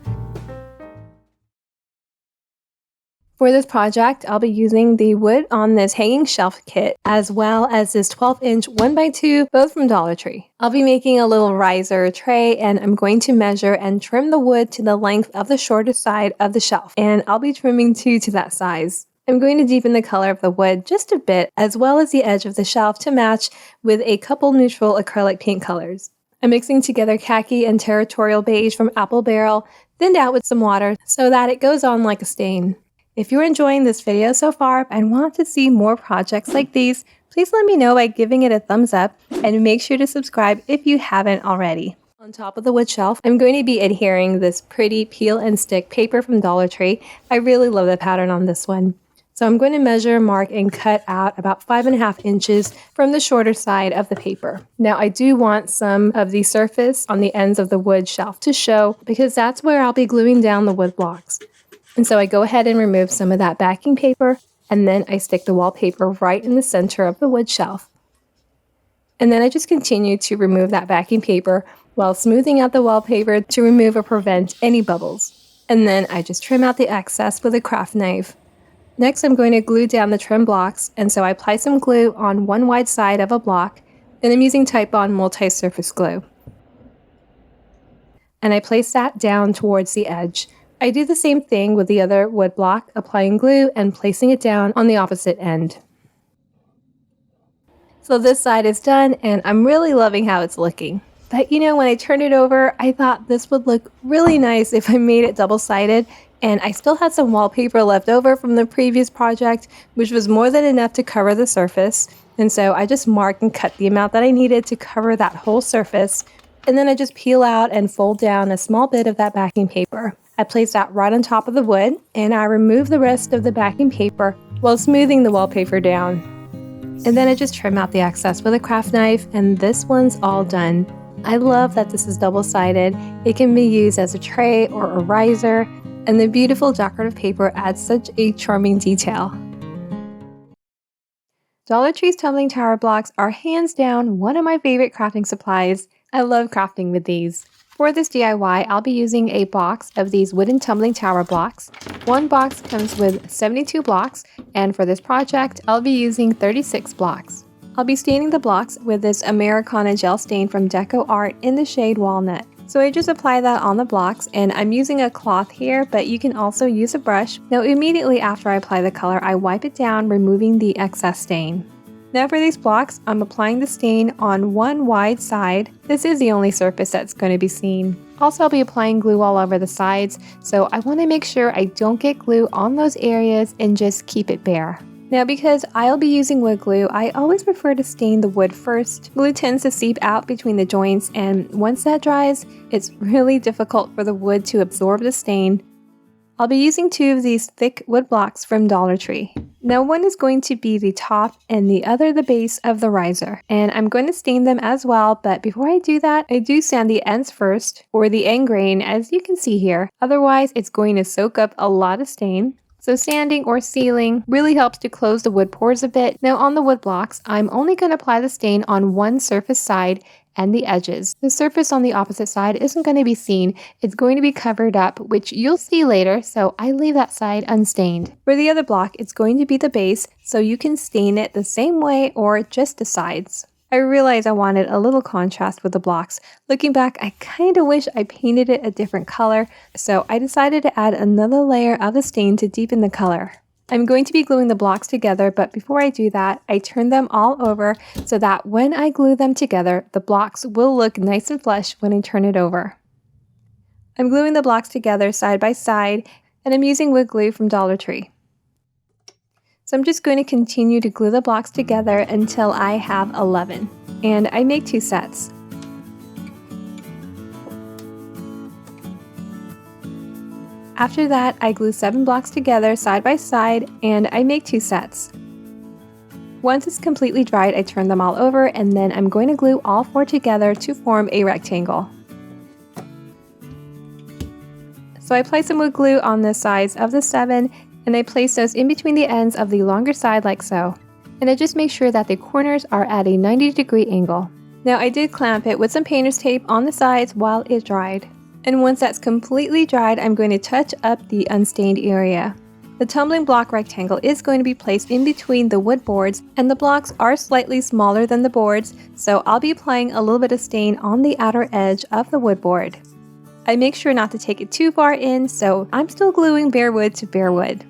S1: For this project, I'll be using the wood on this hanging shelf kit, as well as this 12-inch 1x2, both from Dollar Tree. I'll be making a little riser tray, and I'm going to measure and trim the wood to the length of the shorter side of the shelf, and I'll be trimming two to that size. I'm going to deepen the color of the wood just a bit, as well as the edge of the shelf to match with a couple neutral acrylic paint colors. I'm mixing together khaki and territorial beige from Apple Barrel, thinned out with some water so that it goes on like a stain. If you're enjoying this video so far and want to see more projects like these, please let me know by giving it a thumbs up, and make sure to subscribe if you haven't already. On top of the wood shelf, I'm going to be adhering this pretty peel and stick paper from Dollar Tree. I really love the pattern on this one. So I'm going to measure, mark, and cut out about 5.5 inches from the shorter side of the paper. Now I do want some of the surface on the ends of the wood shelf to show, because that's where I'll be gluing down the wood blocks. And so I go ahead and remove some of that backing paper, and then I stick the wallpaper right in the center of the wood shelf. And then I just continue to remove that backing paper while smoothing out the wallpaper to remove or prevent any bubbles. And then I just trim out the excess with a craft knife. Next, I'm going to glue down the trim blocks, and so I apply some glue on one wide side of a block, and I'm using Titebond multi-surface glue. And I place that down towards the edge. I do the same thing with the other wood block, applying glue and placing it down on the opposite end. So this side is done, and I'm really loving how it's looking. But you know, when I turned it over, I thought this would look really nice if I made it double-sided, and I still had some wallpaper left over from the previous project, which was more than enough to cover the surface. And so I just marked and cut the amount that I needed to cover that whole surface. And then I just peel out and fold down a small bit of that backing paper. I place that right on top of the wood, and I remove the rest of the backing paper while smoothing the wallpaper down. And then I just trim out the excess with a craft knife, and this one's all done. I love that this is double-sided. It can be used as a tray or a riser, and the beautiful decorative paper adds such a charming detail. Dollar Tree's tumbling tower blocks are hands down one of my favorite crafting supplies. I love crafting with these. For this DIY, I'll be using a box of these wooden tumbling tower blocks. One box comes with 72 blocks, and for this project, I'll be using 36 blocks. I'll be staining the blocks with this Americana gel stain from Decor in the shade Walnut. So I just apply that on the blocks, and I'm using a cloth here, but you can also use a brush. Now immediately after I apply the color, I wipe it down, removing the excess stain. Now for these blocks, I'm applying the stain on one wide side. This is the only surface that's going to be seen. Also, I'll be applying glue all over the sides, so I want to make sure I don't get glue on those areas and just keep it bare. Now because I'll be using wood glue, I always prefer to stain the wood first. Glue tends to seep out between the joints, and once that dries, it's really difficult for the wood to absorb the stain. I'll be using 2 of these thick wood blocks from Dollar Tree. Now one is going to be the top and the other the base of the riser. And I'm going to stain them as well, but before I do that, I do sand the ends first, or the end grain as you can see here. Otherwise, it's going to soak up a lot of stain. So sanding or sealing really helps to close the wood pores a bit. Now on the wood blocks, I'm only going to apply the stain on one surface side and the edges. The surface on the opposite side isn't going to be seen. It's going to be covered up, which you'll see later, so I leave that side unstained. For the other block, it's going to be the base, so you can stain it the same way or just the sides. I realized I wanted a little contrast with the blocks. Looking back, I kind of wish I painted it a different color, so I decided to add another layer of the stain to deepen the color. I'm going to be gluing the blocks together, but before I do that, I turn them all over so that when I glue them together, the blocks will look nice and flush when I turn it over. I'm gluing the blocks together side by side, and I'm using wood glue from Dollar Tree. So I'm just going to continue to glue the blocks together until I have 11, and I make 2 sets. After that, I glue 7 blocks together side by side, and I make 2 sets. Once it's completely dried, I turn them all over, and then I'm going to glue all 4 together to form a rectangle. So I place some wood glue on the sides of the 7, and I place those in between the ends of the longer side like so. And I just make sure that the corners are at a 90-degree angle. Now I did clamp it with some painter's tape on the sides while it dried. And once that's completely dried, I'm going to touch up the unstained area. The tumbling block rectangle is going to be placed in between the wood boards, and the blocks are slightly smaller than the boards, so I'll be applying a little bit of stain on the outer edge of the wood board. I make sure not to take it too far in, so I'm still gluing bare wood to bare wood.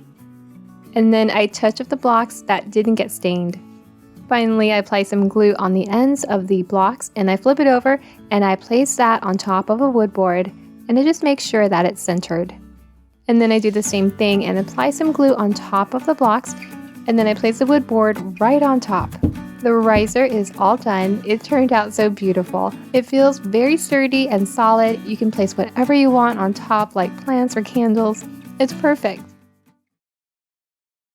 S1: And then I touch up the blocks that didn't get stained. Finally, I apply some glue on the ends of the blocks, and I flip it over and I place that on top of a wood board, and I just make sure that it's centered. And then I do the same thing and apply some glue on top of the blocks, and then I place the wood board right on top. The riser is all done. It turned out so beautiful. It feels very sturdy and solid. You can place whatever you want on top, like plants or candles. It's perfect.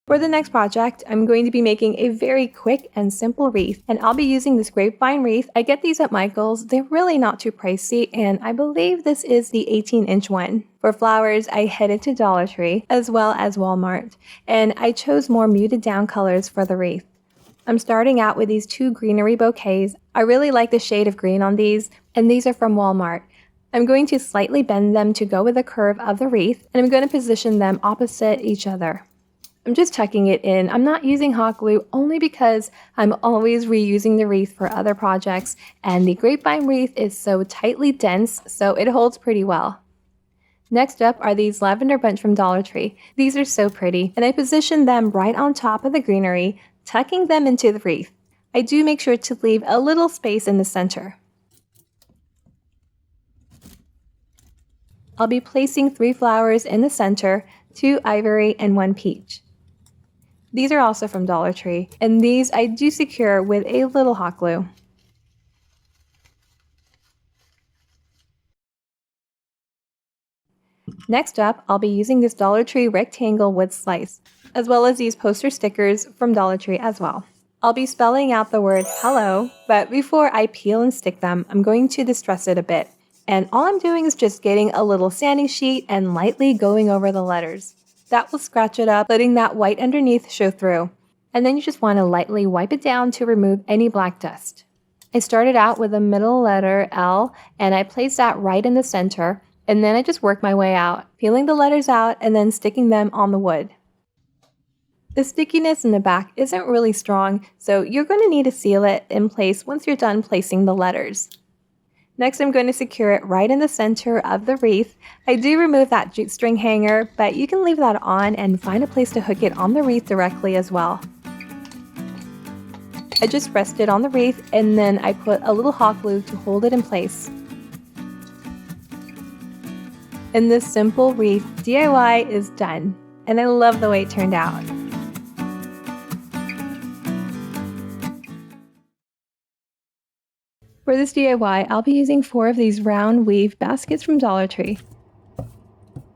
S1: For the next project, I'm going to be making a very quick and simple wreath, and I'll be using this grapevine wreath. I get these at Michael's. They're really not too pricey, and I believe this is the 18-inch one. For flowers, I headed to Dollar Tree as well as Walmart, and I chose more muted down colors for the wreath. I'm starting out with these 2 greenery bouquets. I really like the shade of green on these, and these are from Walmart. I'm going to slightly bend them to go with the curve of the wreath, and I'm going to position them opposite each other. I'm just tucking it in. I'm not using hot glue only because I'm always reusing the wreath for other projects, and the grapevine wreath is so tightly dense, so it holds pretty well. Next up are these lavender bunch from Dollar Tree. These are so pretty, and I position them right on top of the greenery, tucking them into the wreath. I do make sure to leave a little space in the center. I'll be placing 3 flowers in the center, 2 ivory and 1 peach. These are also from Dollar Tree, and these I do secure with a little hot glue. Next up, I'll be using this Dollar Tree rectangle wood slice, as well as these poster stickers from Dollar Tree as well. I'll be spelling out the word hello, but before I peel and stick them, I'm going to distress it a bit. And all I'm doing is just getting a little sanding sheet and lightly going over the letters. That will scratch it up, letting that white underneath show through. And then you just want to lightly wipe it down to remove any black dust. I started out with the middle letter L and I placed that right in the center, and then I just worked my way out, peeling the letters out and then sticking them on the wood. The stickiness in the back isn't really strong, so you're going to need to seal it in place once you're done placing the letters. Next, I'm going to secure it right in the center of the wreath. I do remove that jute string hanger, but you can leave that on and find a place to hook it on the wreath directly as well. I just rest it on the wreath and then I put a little hot glue to hold it in place. And this simple wreath DIY is done, and I love the way it turned out. For this DIY, I'll be using 4 of these round weave baskets from Dollar Tree.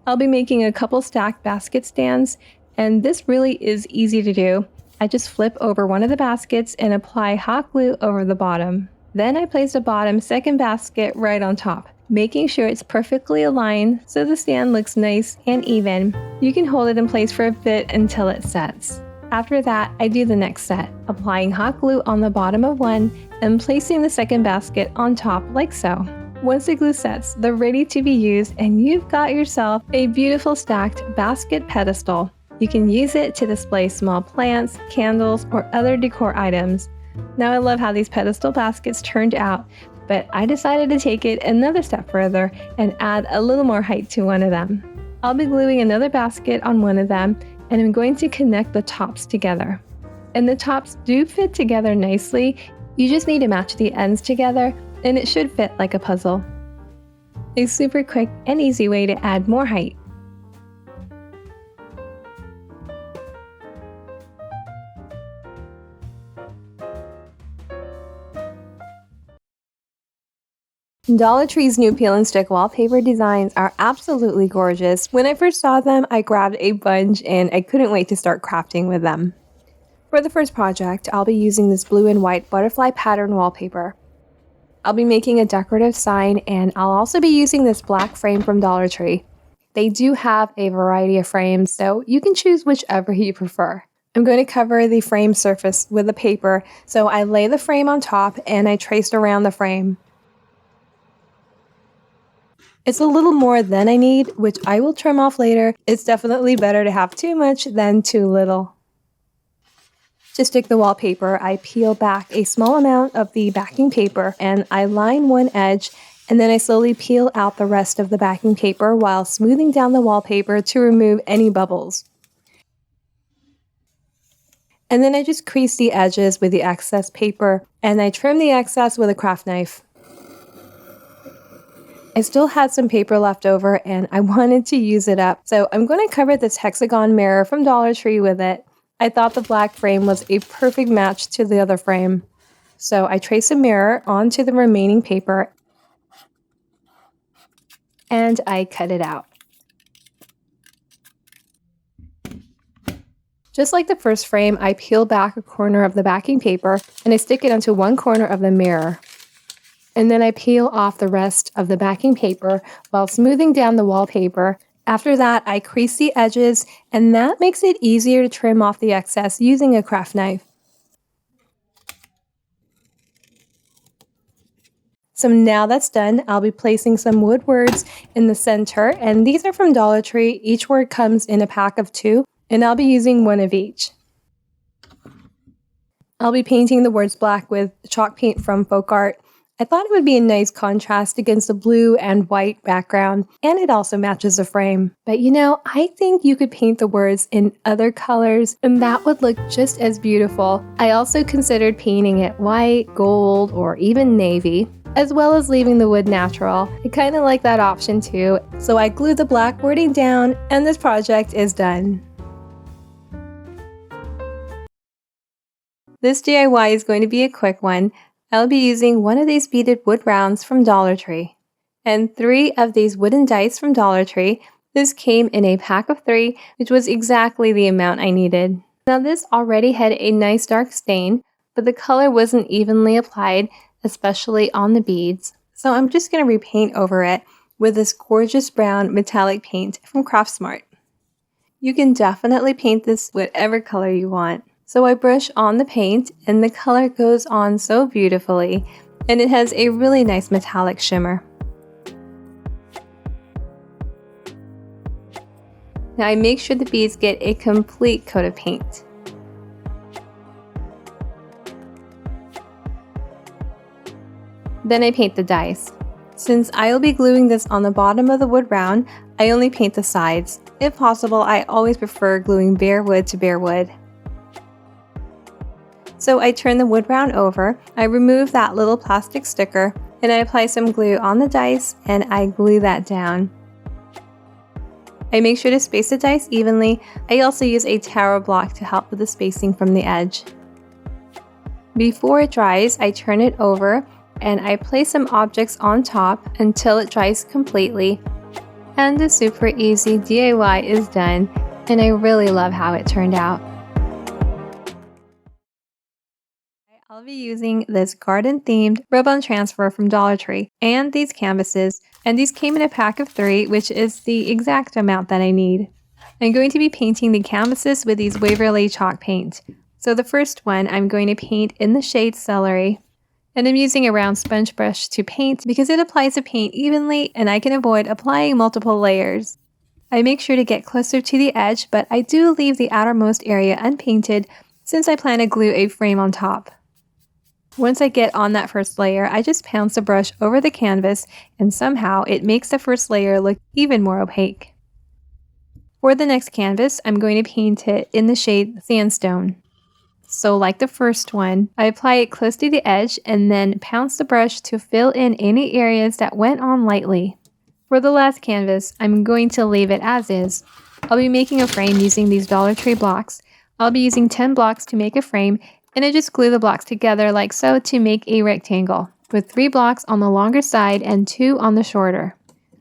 S1: I'll be making a couple stacked basket stands, and this really is easy to do. I just flip over one of the baskets and apply hot glue over the bottom. Then I place the bottom second basket right on top, making sure it's perfectly aligned so the stand looks nice and even. You can hold it in place for a bit until it sets. After that, I do the next set, applying hot glue on the bottom of one and placing the second basket on top like so. Once the glue sets, they're ready to be used and you've got yourself a beautiful stacked basket pedestal. You can use it to display small plants, candles, or other decor items. Now I love how these pedestal baskets turned out, but I decided to take it another step further and add a little more height to one of them. I'll be gluing another basket on one of them, and I'm going to connect the tops together. And the tops do fit together nicely, you just need to match the ends together and it should fit like a puzzle. A super quick and easy way to add more height. Dollar Tree's new peel and stick wallpaper designs are absolutely gorgeous. When I first saw them, I grabbed a bunch and I couldn't wait to start crafting with them. For the first project, I'll be using this blue and white butterfly pattern wallpaper. I'll be making a decorative sign, and I'll also be using this black frame from Dollar Tree. They do have a variety of frames, so you can choose whichever you prefer. I'm going to cover the frame surface with the paper, so I lay the frame on top and I traced around the frame. It's a little more than I need, which I will trim off later. It's definitely better to have too much than too little. To stick the wallpaper, I peel back a small amount of the backing paper and I line one edge, and then I slowly peel out the rest of the backing paper while smoothing down the wallpaper to remove any bubbles. And then I just crease the edges with the excess paper and I trim the excess with a craft knife. I still had some paper left over and I wanted to use it up, so I'm going to cover this hexagon mirror from Dollar Tree with it. I thought the black frame was a perfect match to the other frame. So I trace a mirror onto the remaining paper and I cut it out. Just like the first frame, I peel back a corner of the backing paper and I stick it onto one corner of the mirror. And then I peel off the rest of the backing paper while smoothing down the wallpaper. After that, I crease the edges, and that makes it easier to trim off the excess using a craft knife. So now that's done, I'll be placing some wood words in the center, and these are from Dollar Tree. Each word comes in a pack of 2, and I'll be using one of each. I'll be painting the words black with chalk paint from Folk Art. I thought it would be a nice contrast against the blue and white background, and it also matches the frame. But you know, I think you could paint the words in other colors, and that would look just as beautiful. I also considered painting it white, gold, or even navy, as well as leaving the wood natural. I kind of like that option too, so I glued the black wording down, and this project is done. This DIY is going to be a quick one. I'll be using one of these beaded wood rounds from Dollar Tree and 3 of these wooden dice from Dollar Tree. This came in a pack of 3, which was exactly the amount I needed. Now this already had a nice dark stain, but the color wasn't evenly applied, especially on the beads. So I'm just going to repaint over it with this gorgeous brown metallic paint from Craftsmart. You can definitely paint this whatever color you want. So I brush on the paint and the color goes on so beautifully. and it has a really nice metallic shimmer. Now I make sure the beads get a complete coat of paint. Then I paint the dies. Since I will be gluing this on the bottom of the wood round, I only paint the sides. If possible, I always prefer gluing bare wood to bare wood. So I turn the wood round over, I remove that little plastic sticker, and I apply some glue on the dies and I glue that down. I make sure to space the dice evenly. I also use a taro block to help with the spacing from the edge. Before it dries, I turn it over and I place some objects on top until it dries completely. And the super easy DIY is done, and I really love how it turned out. I'll be using this garden-themed rub-on transfer from Dollar Tree and these canvases, and these came in a pack of 3, which is the exact amount that I need. I'm going to be painting the canvases with these Waverly chalk paint. So the first one I'm going to paint in the shade Celery, and I'm using a round sponge brush to paint because it applies the paint evenly and I can avoid applying multiple layers. I make sure to get closer to the edge, but I do leave the outermost area unpainted since I plan to glue a frame on top. Once I get on that first layer, I just pounce the brush over the canvas and somehow it makes the first layer look even more opaque. For the next canvas, I'm going to paint it in the shade Sandstone. So like the first one, I apply it close to the edge and then pounce the brush to fill in any areas that went on lightly. For the last canvas, I'm going to leave it as is. I'll be making a frame using these Dollar Tree blocks. I'll be using 10 blocks to make a frame, and I just glue the blocks together like so to make a rectangle, with 3 blocks on the longer side and 2 on the shorter.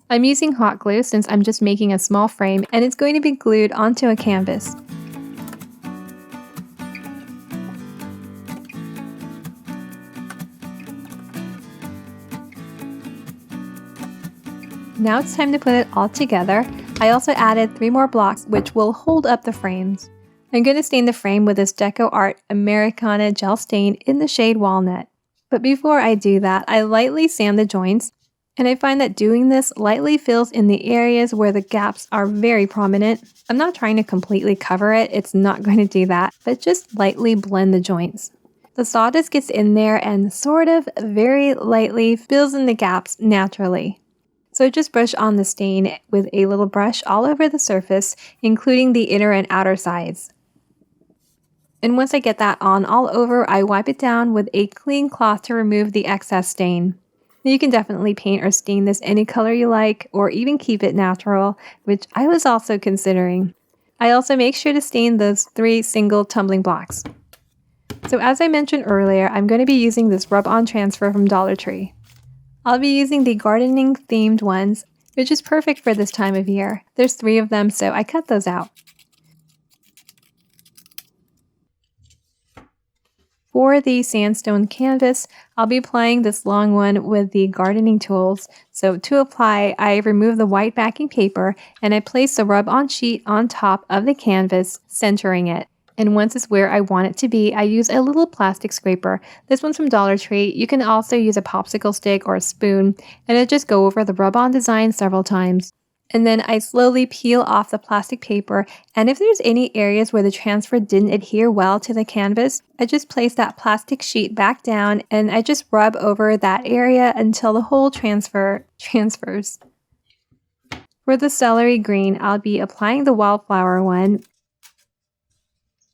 S1: I'm using hot glue since I'm just making a small frame and it's going to be glued onto a canvas. Now it's time to put it all together. I also added 3 more blocks which will hold up the frames. I'm going to stain the frame with this Deco Art Americana gel stain in the shade Walnut. But before I do that, I lightly sand the joints, and I find that doing this lightly fills in the areas where the gaps are very prominent. I'm not trying to completely cover it, it's not going to do that, but just lightly blend the joints. The sawdust gets in there and sort of very lightly fills in the gaps naturally. So just brush on the stain with a little brush all over the surface, including the inner and outer sides. And once I get that on all over, I wipe it down with a clean cloth to remove the excess stain. You can definitely paint or stain this any color you like, or even keep it natural, which I was also considering. I also make sure to stain those 3 single tumbling blocks. So as I mentioned earlier, I'm going to be using this rub-on transfer from Dollar Tree. I'll be using the gardening themed ones, which is perfect for this time of year. There's 3 of them, so I cut those out. For the sandstone canvas, I'll be applying this long one with the gardening tools. So to apply, I remove the white backing paper and I place the rub-on sheet on top of the canvas, centering it. And once it's where I want it to be, I use a little plastic scraper. This one's from Dollar Tree. You can also use a popsicle stick or a spoon, and I just go over the rub-on design several times. And then I slowly peel off the plastic paper, and if there's any areas where the transfer didn't adhere well to the canvas, I just place that plastic sheet back down and I just rub over that area until the whole transfers. For the celery green, I'll be applying the wildflower one,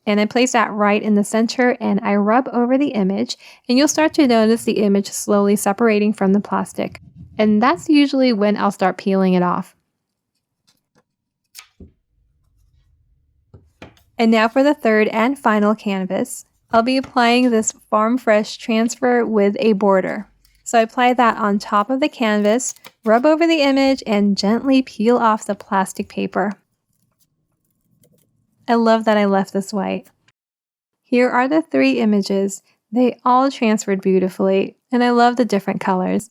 S1: and I place that right in the center and I rub over the image, and you'll start to notice the image slowly separating from the plastic. And that's usually when I'll start peeling it off. And now for the third and final canvas, I'll be applying this Farm Fresh transfer with a border. So I apply that on top of the canvas, rub over the image, and gently peel off the plastic paper. I love that I left this white. Here are the 3 images. They all transferred beautifully, and I love the different colors.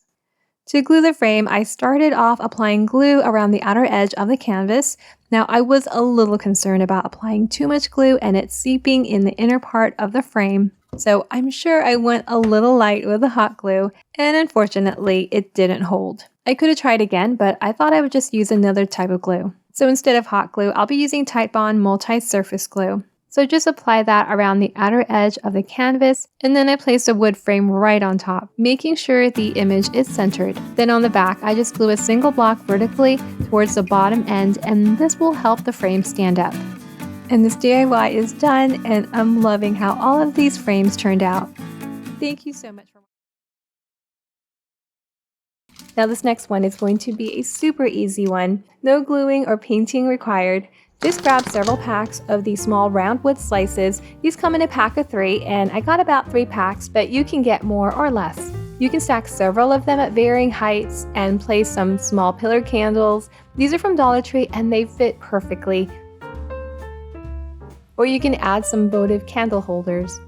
S1: To glue the frame, I started off applying glue around the outer edge of the canvas. Now, I was a little concerned about applying too much glue and it seeping in the inner part of the frame. So I'm sure I went a little light with the hot glue, and unfortunately it didn't hold. I could have tried again, but I thought I would just use another type of glue. So instead of hot glue, I'll be using Titebond multi-surface glue. So just apply that around the outer edge of the canvas, and then I place a wood frame right on top, making sure the image is centered. Then on the back, I just glue a single block vertically towards the bottom end, and this will help the frame stand up. And this DIY is done, and I'm loving how all of these frames turned out. Thank you so much for watching. Now this next one is going to be a super easy one. No gluing or painting required. Just grab several packs of these small round wood slices. These come in a pack of 3, and I got about 3 packs, but you can get more or less. You can stack several of them at varying heights and place some small pillar candles. These are from Dollar Tree and they fit perfectly. Or you can add some votive candle holders.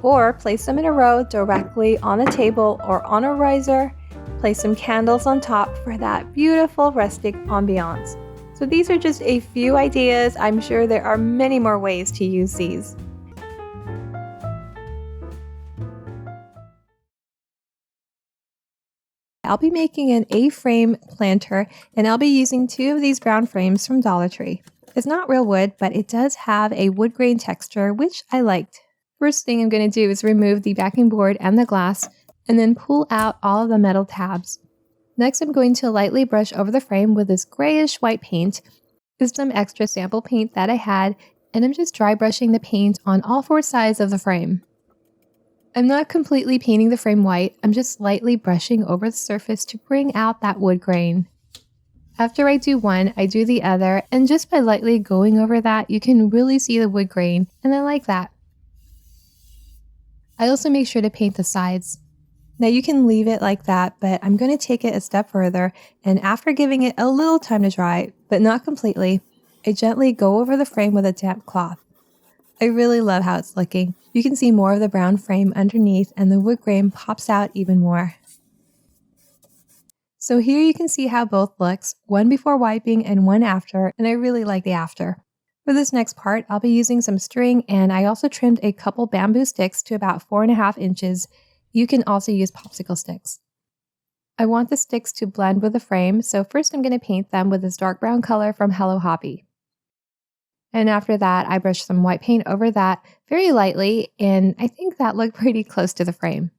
S1: Or place them in a row directly on a table or on a riser. Place some candles on top for that beautiful rustic ambiance. So these are just a few ideas. I'm sure there are many more ways to use these. I'll be making an A-frame planter, and I'll be using 2 of these brown frames from Dollar Tree. It's not real wood, but it does have a wood grain texture, which I liked. First thing I'm going to do is remove the backing board and the glass, and then pull out all of the metal tabs. Next, I'm going to lightly brush over the frame with this grayish white paint. This is some extra sample paint that I had, and I'm just dry brushing the paint on all 4 sides of the frame. I'm not completely painting the frame white, I'm just lightly brushing over the surface to bring out that wood grain. After I do one, I do the other, and just by lightly going over that, you can really see the wood grain, and I like that. I also make sure to paint the sides. Now you can leave it like that, but I'm going to take it a step further, and after giving it a little time to dry, but not completely, I gently go over the frame with a damp cloth. I really love how it's looking. You can see more of the brown frame underneath, and the wood grain pops out even more. So here you can see how both looks, one before wiping and one after, and I really like the after. For this next part, I'll be using some string, and I also trimmed a couple bamboo sticks to about 4.5 inches. You can also use popsicle sticks. I want the sticks to blend with the frame, so first I'm going to paint them with this dark brown color from Hello Hobby. And after that, I brushed some white paint over that very lightly, and I think that looked pretty close to the frame.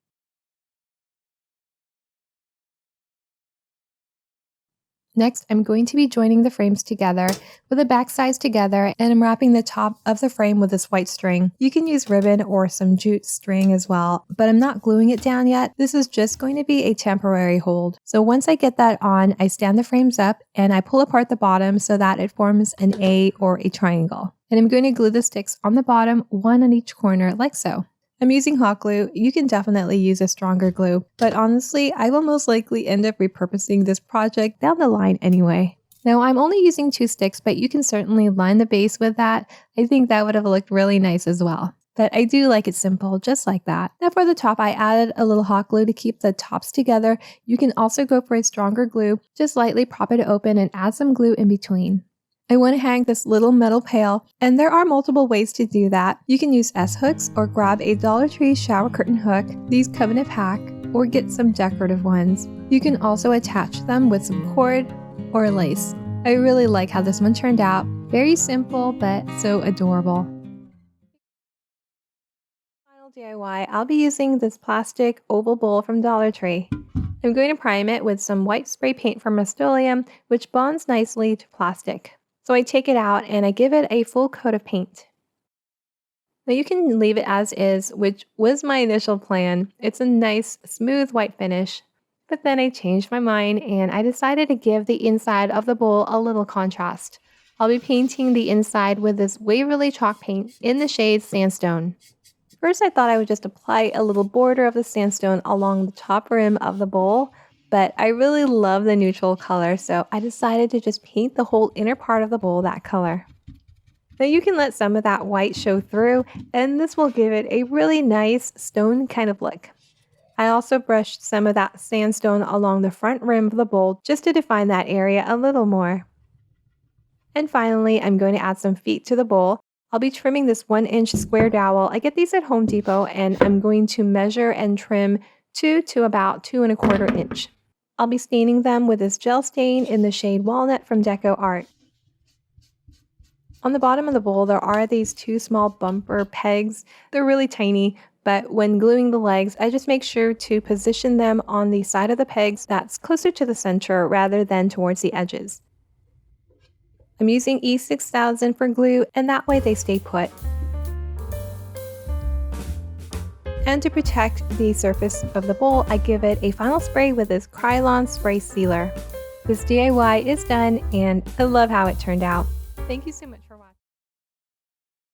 S1: Next, I'm going to be joining the frames together with the back sides together, and I'm wrapping the top of the frame with this white string. You can use ribbon or some jute string as well, but I'm not gluing it down yet. This is just going to be a temporary hold. So once I get that on, I stand the frames up and I pull apart the bottom so that it forms an A or a triangle. And I'm going to glue the sticks on the bottom, one on each corner like so. I'm using hot glue. You can definitely use a stronger glue, but honestly, I will most likely end up repurposing this project down the line anyway. Now, I'm only using 2 sticks, but you can certainly line the base with that. I think that would have looked really nice as well. But I do like it simple, just like that. Now for the top, I added a little hot glue to keep the tops together. You can also go for a stronger glue. Just lightly prop it open and add some glue in between. I want to hang this little metal pail, and there are multiple ways to do that. You can use S-hooks or grab a Dollar Tree shower curtain hook. These come in a pack, or get some decorative ones. You can also attach them with some cord or lace. I really like how this one turned out. Very simple, but so adorable. Final DIY, I'll be using this plastic oval bowl from Dollar Tree. I'm going to prime it with some white spray paint from Rust-Oleum, which bonds nicely to plastic. So I take it out and I give it a full coat of paint. Now you can leave it as is, which was my initial plan. It's a nice, smooth white finish. But then I changed my mind and I decided to give the inside of the bowl a little contrast. I'll be painting the inside with this Waverly chalk paint in the shade Sandstone. First I thought I would just apply a little border of the sandstone along the top rim of the bowl, but I really love the neutral color, so I decided to just paint the whole inner part of the bowl that color. Now you can let some of that white show through, and this will give it a really nice stone kind of look. I also brushed some of that sandstone along the front rim of the bowl just to define that area a little more. And finally, I'm going to add some feet to the bowl. I'll be trimming this 1-inch square dowel. I get these at Home Depot, and I'm going to measure and trim 2 to about 2¼ inch. I'll be staining them with this gel stain in the shade Walnut from Decor. On the bottom of the bowl, there are these 2 small bumper pegs. They're really tiny, but when gluing the legs, I just make sure to position them on the side of the pegs that's closer to the center rather than towards the edges. I'm using E6000 for glue, and that way they stay put. And to protect the surface of the bowl, I give it a final spray with this Krylon spray sealer. This DIY is done, and I love how it turned out. Thank you so much for watching.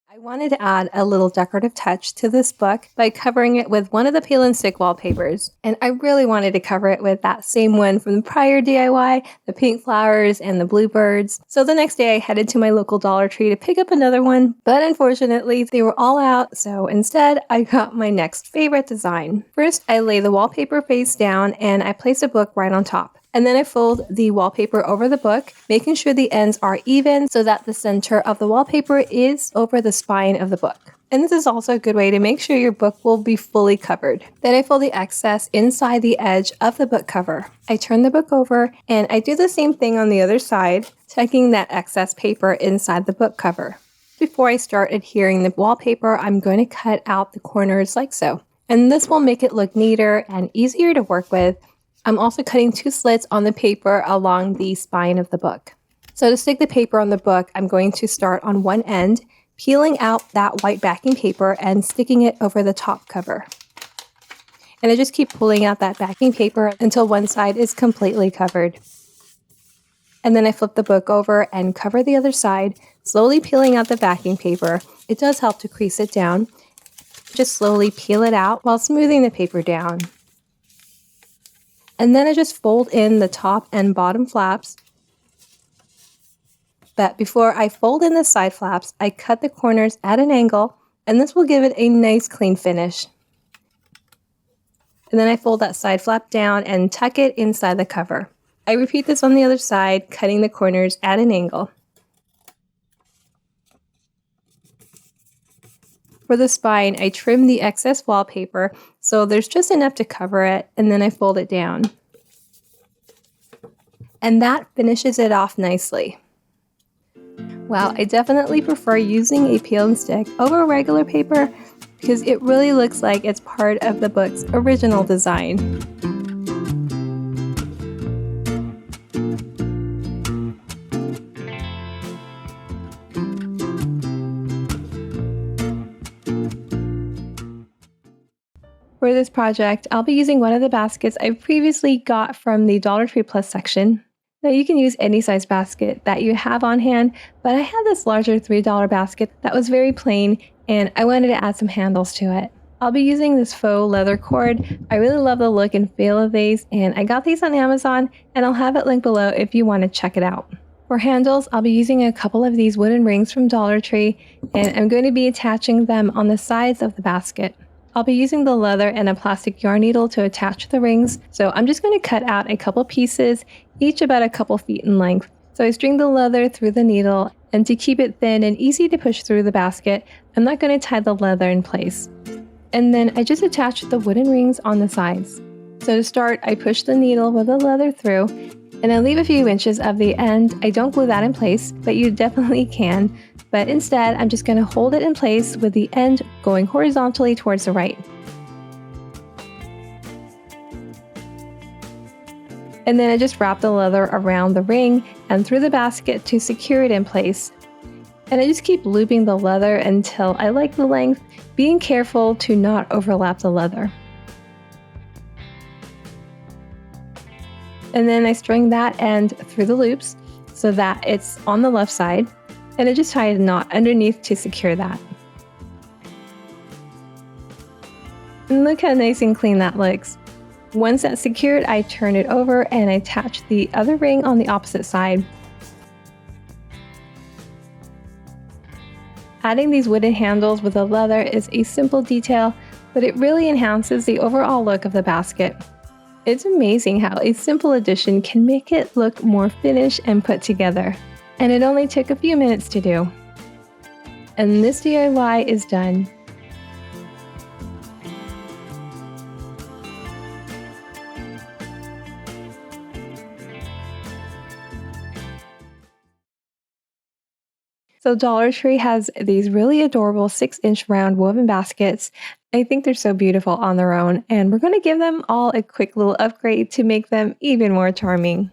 S1: I wanted to add a little decorative touch to this book by covering it with one of the peel and stick wallpapers. And I really wanted to cover it with that same one from the prior DIY, the pink flowers and the bluebirds. So the next day I headed to my local Dollar Tree to pick up another one, but unfortunately they were all out, so instead I got my next favorite design. First, I lay the wallpaper face down and I place a book right on top. And then I fold the wallpaper over the book, making sure the ends are even so that the center of the wallpaper is over the spine of the book. And this is also a good way to make sure your book will be fully covered. Then I fold the excess inside the edge of the book cover. I turn the book over and I do the same thing on the other side, tucking that excess paper inside the book cover. Before I start adhering the wallpaper, I'm going to cut out the corners like so. And this will make it look neater and easier to work with. I'm also cutting 2 slits on the paper along the spine of the book. So to stick the paper on the book, I'm going to start on one end, peeling out that white backing paper and sticking it over the top cover. And I just keep pulling out that backing paper until one side is completely covered. And then I flip the book over and cover the other side, slowly peeling out the backing paper. It does help to crease it down. Just slowly peel it out while smoothing the paper down. And then I just fold in the top and bottom flaps. But before I fold in the side flaps, I cut the corners at an angle, and this will give it a nice clean finish. And then I fold that side flap down and tuck it inside the cover. I repeat this on the other side, cutting the corners at an angle. For the spine, I trim the excess wallpaper so there's just enough to cover it, and then I fold it down. And that finishes it off nicely. Wow, I definitely prefer using a peel and stick over regular paper because it really looks like it's part of the book's original design. For this project, I'll be using one of the baskets I previously got from the Dollar Tree Plus section. Now you can use any size basket that you have on hand, but I had this larger $3 basket that was very plain and I wanted to add some handles to it. I'll be using this faux leather cord. I really love the look and feel of these, and I got these on Amazon, and I'll have it linked below if you want to check it out. For handles, I'll be using a couple of these wooden rings from Dollar Tree, and I'm going to be attaching them on the sides of the basket. I'll be using the leather and a plastic yarn needle to attach the rings, so I'm just going to cut out a couple pieces, each about a couple feet in length. So I string the leather through the needle, and to keep it thin and easy to push through the basket, I'm not going to tie the leather in place. And then I just attach the wooden rings on the sides. So to start, I push the needle with the leather through, and I leave a few inches of the end. I don't glue that in place, but you definitely can. But instead, I'm just going to hold it in place with the end going horizontally towards the right. And then I just wrap the leather around the ring and through the basket to secure it in place. And I just keep looping the leather until I like the length, being careful to not overlap the leather. And then I string that end through the loops so that it's on the left side. And I just tie a knot underneath to secure that. And look how nice and clean that looks. Once that's secured, I turn it over and I attach the other ring on the opposite side. Adding these wooden handles with the leather is a simple detail, but it really enhances the overall look of the basket. It's amazing how a simple addition can make it look more finished and put together. And it only took a few minutes to do. And this DIY is done. So Dollar Tree has these really adorable 6-inch round woven baskets. I think they're so beautiful on their own, and we're going to give them all a quick little upgrade to make them even more charming.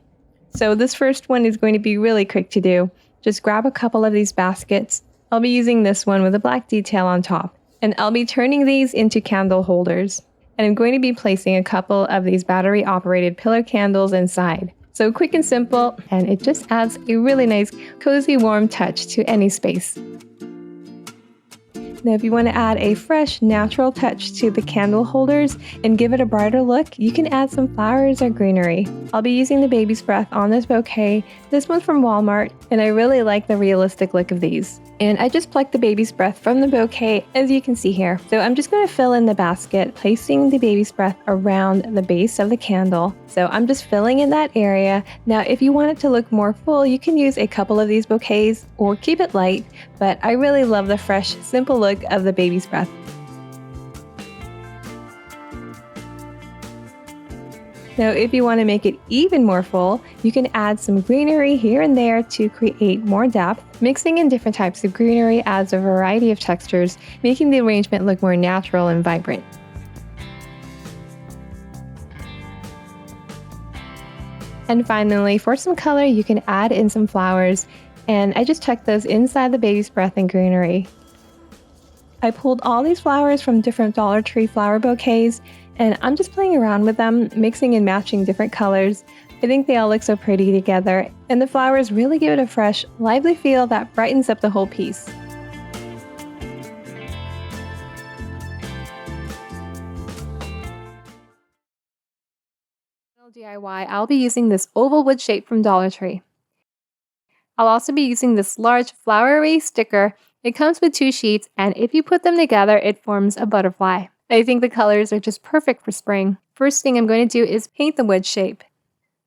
S1: So this first one is going to be really quick to do. Just grab a couple of these baskets. I'll be using this one with a black detail on top, and I'll be turning these into candle holders. And I'm going to be placing a couple of these battery operated pillar candles inside. So quick and simple, and it just adds a really nice, cozy, warm touch to any space. Now, if you want to add a fresh, natural touch to the candle holders and give it a brighter look, you can add some flowers or greenery. I'll be using the baby's breath on this bouquet. This one's from Walmart, and I really like the realistic look of these. And I just plucked the baby's breath from the bouquet, as you can see here. So I'm just going to fill in the basket, placing the baby's breath around the base of the candle. So I'm just filling in that area. Now, if you want it to look more full, you can use a couple of these bouquets or keep it light, but I really love the fresh, simple look of the baby's breath. Now, if you want to make it even more full, you can add some greenery here and there to create more depth. Mixing in different types of greenery adds a variety of textures, making the arrangement look more natural and vibrant. And finally, for some color, you can add in some flowers, and I just tucked those inside the baby's breath and greenery. I pulled all these flowers from different Dollar Tree flower bouquets, and I'm just playing around with them, mixing and matching different colors. I think they all look so pretty together, and the flowers really give it a fresh, lively feel that brightens up the whole piece. DIY, I'll be using this oval wood shape from Dollar Tree. I'll also be using this large flowery sticker. It comes with 2 sheets, and if you put them together, it forms a butterfly. I think the colors are just perfect for spring. First thing I'm going to do is paint the wood shape.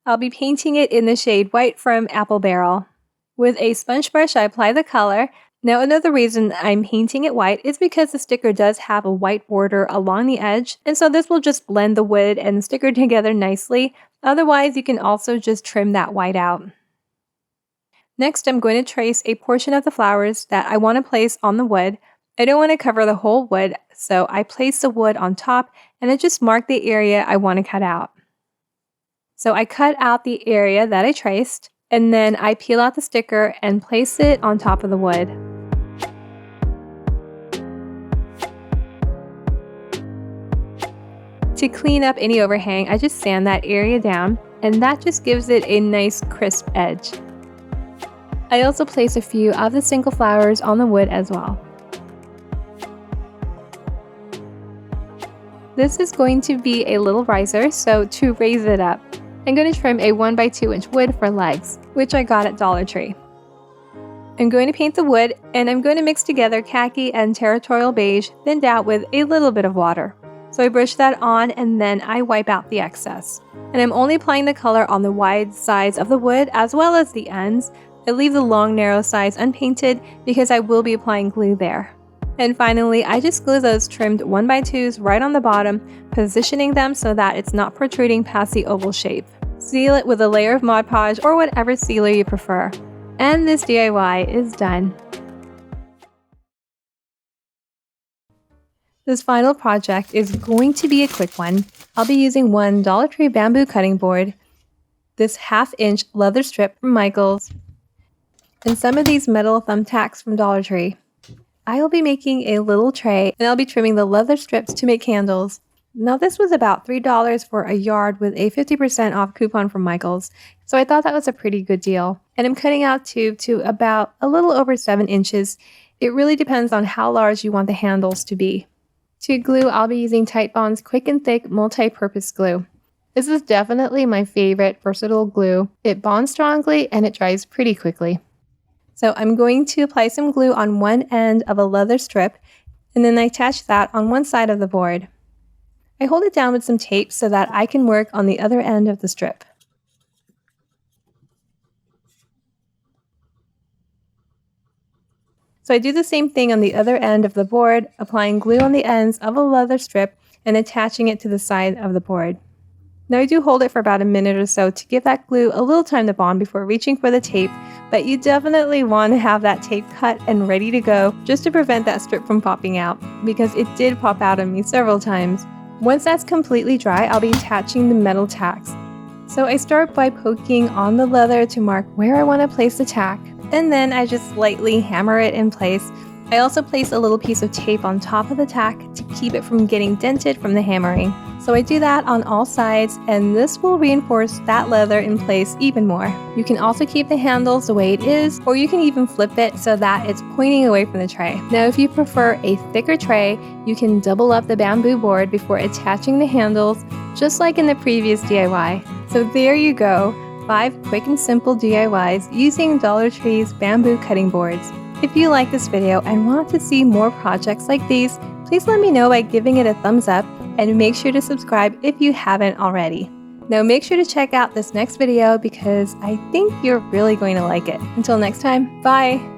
S1: I'll be painting it in the shade White from Apple Barrel. With a sponge brush, I apply the color. Now, another reason I'm painting it white is because the sticker does have a white border along the edge, and so this will just blend the wood and the sticker together nicely. Otherwise, you can also just trim that white out. Next, I'm going to trace a portion of the flowers that I want to place on the wood. I don't want to cover the whole wood, so I place the wood on top and I just mark the area I want to cut out. So I cut out the area that I traced, and then I peel out the sticker and place it on top of the wood. To clean up any overhang, I just sand that area down, and that just gives it a nice crisp edge. I also place a few of the single flowers on the wood as well. This is going to be a little riser, so to raise it up, I'm going to trim a 1x2 inch wood for legs, which I got at Dollar Tree. I'm going to paint the wood, and I'm going to mix together khaki and territorial beige, thinned out with a little bit of water. So I brush that on, and then I wipe out the excess. And I'm only applying the color on the wide sides of the wood as well as the ends. I leave the long narrow sides unpainted because I will be applying glue there. And finally, I just glue those trimmed 1x2s right on the bottom, positioning them so that it's not protruding past the oval shape. Seal it with a layer of Mod Podge or whatever sealer you prefer. And this DIY is done. This final project is going to be a quick one. I'll be using one Dollar Tree bamboo cutting board, this 1/2 inch leather strip from Michaels, and some of these metal thumbtacks from Dollar Tree. I will be making a little tray, and I'll be trimming the leather strips to make candles. Now, this was about $3 for a yard with a 50% off coupon from Michaels, so I thought that was a pretty good deal. And I'm cutting out tube to about a little over 7 inches. It really depends on how large you want the handles to be. To glue, I'll be using Titebond's Quick and Thick multi-purpose glue. This is definitely my favorite versatile glue. It bonds strongly and it dries pretty quickly. So I'm going to apply some glue on one end of a leather strip, and then I attach that on one side of the board. I hold it down with some tape so that I can work on the other end of the strip. So I do the same thing on the other end of the board, applying glue on the ends of a leather strip and attaching it to the side of the board. Now I do hold it for about a minute or so to give that glue a little time to bond before reaching for the tape, but you definitely want to have that tape cut and ready to go just to prevent that strip from popping out, because it did pop out on me several times. Once that's completely dry, I'll be attaching the metal tacks. So I start by poking on the leather to mark where I want to place the tack, and then I just lightly hammer it in place. I also place a little piece of tape on top of the tack to keep it from getting dented from the hammering. So I do that on all sides, and this will reinforce that leather in place even more. You can also keep the handles the way it is, or you can even flip it so that it's pointing away from the tray. Now if you prefer a thicker tray, you can double up the bamboo board before attaching the handles, just like in the previous DIY. So there you go, 5 quick and simple DIYs using Dollar Tree's bamboo cutting boards. If you like this video and want to see more projects like these, please let me know by giving it a thumbs up, and make sure to subscribe if you haven't already. Now make sure to check out this next video because I think you're really going to like it. Until next time, bye!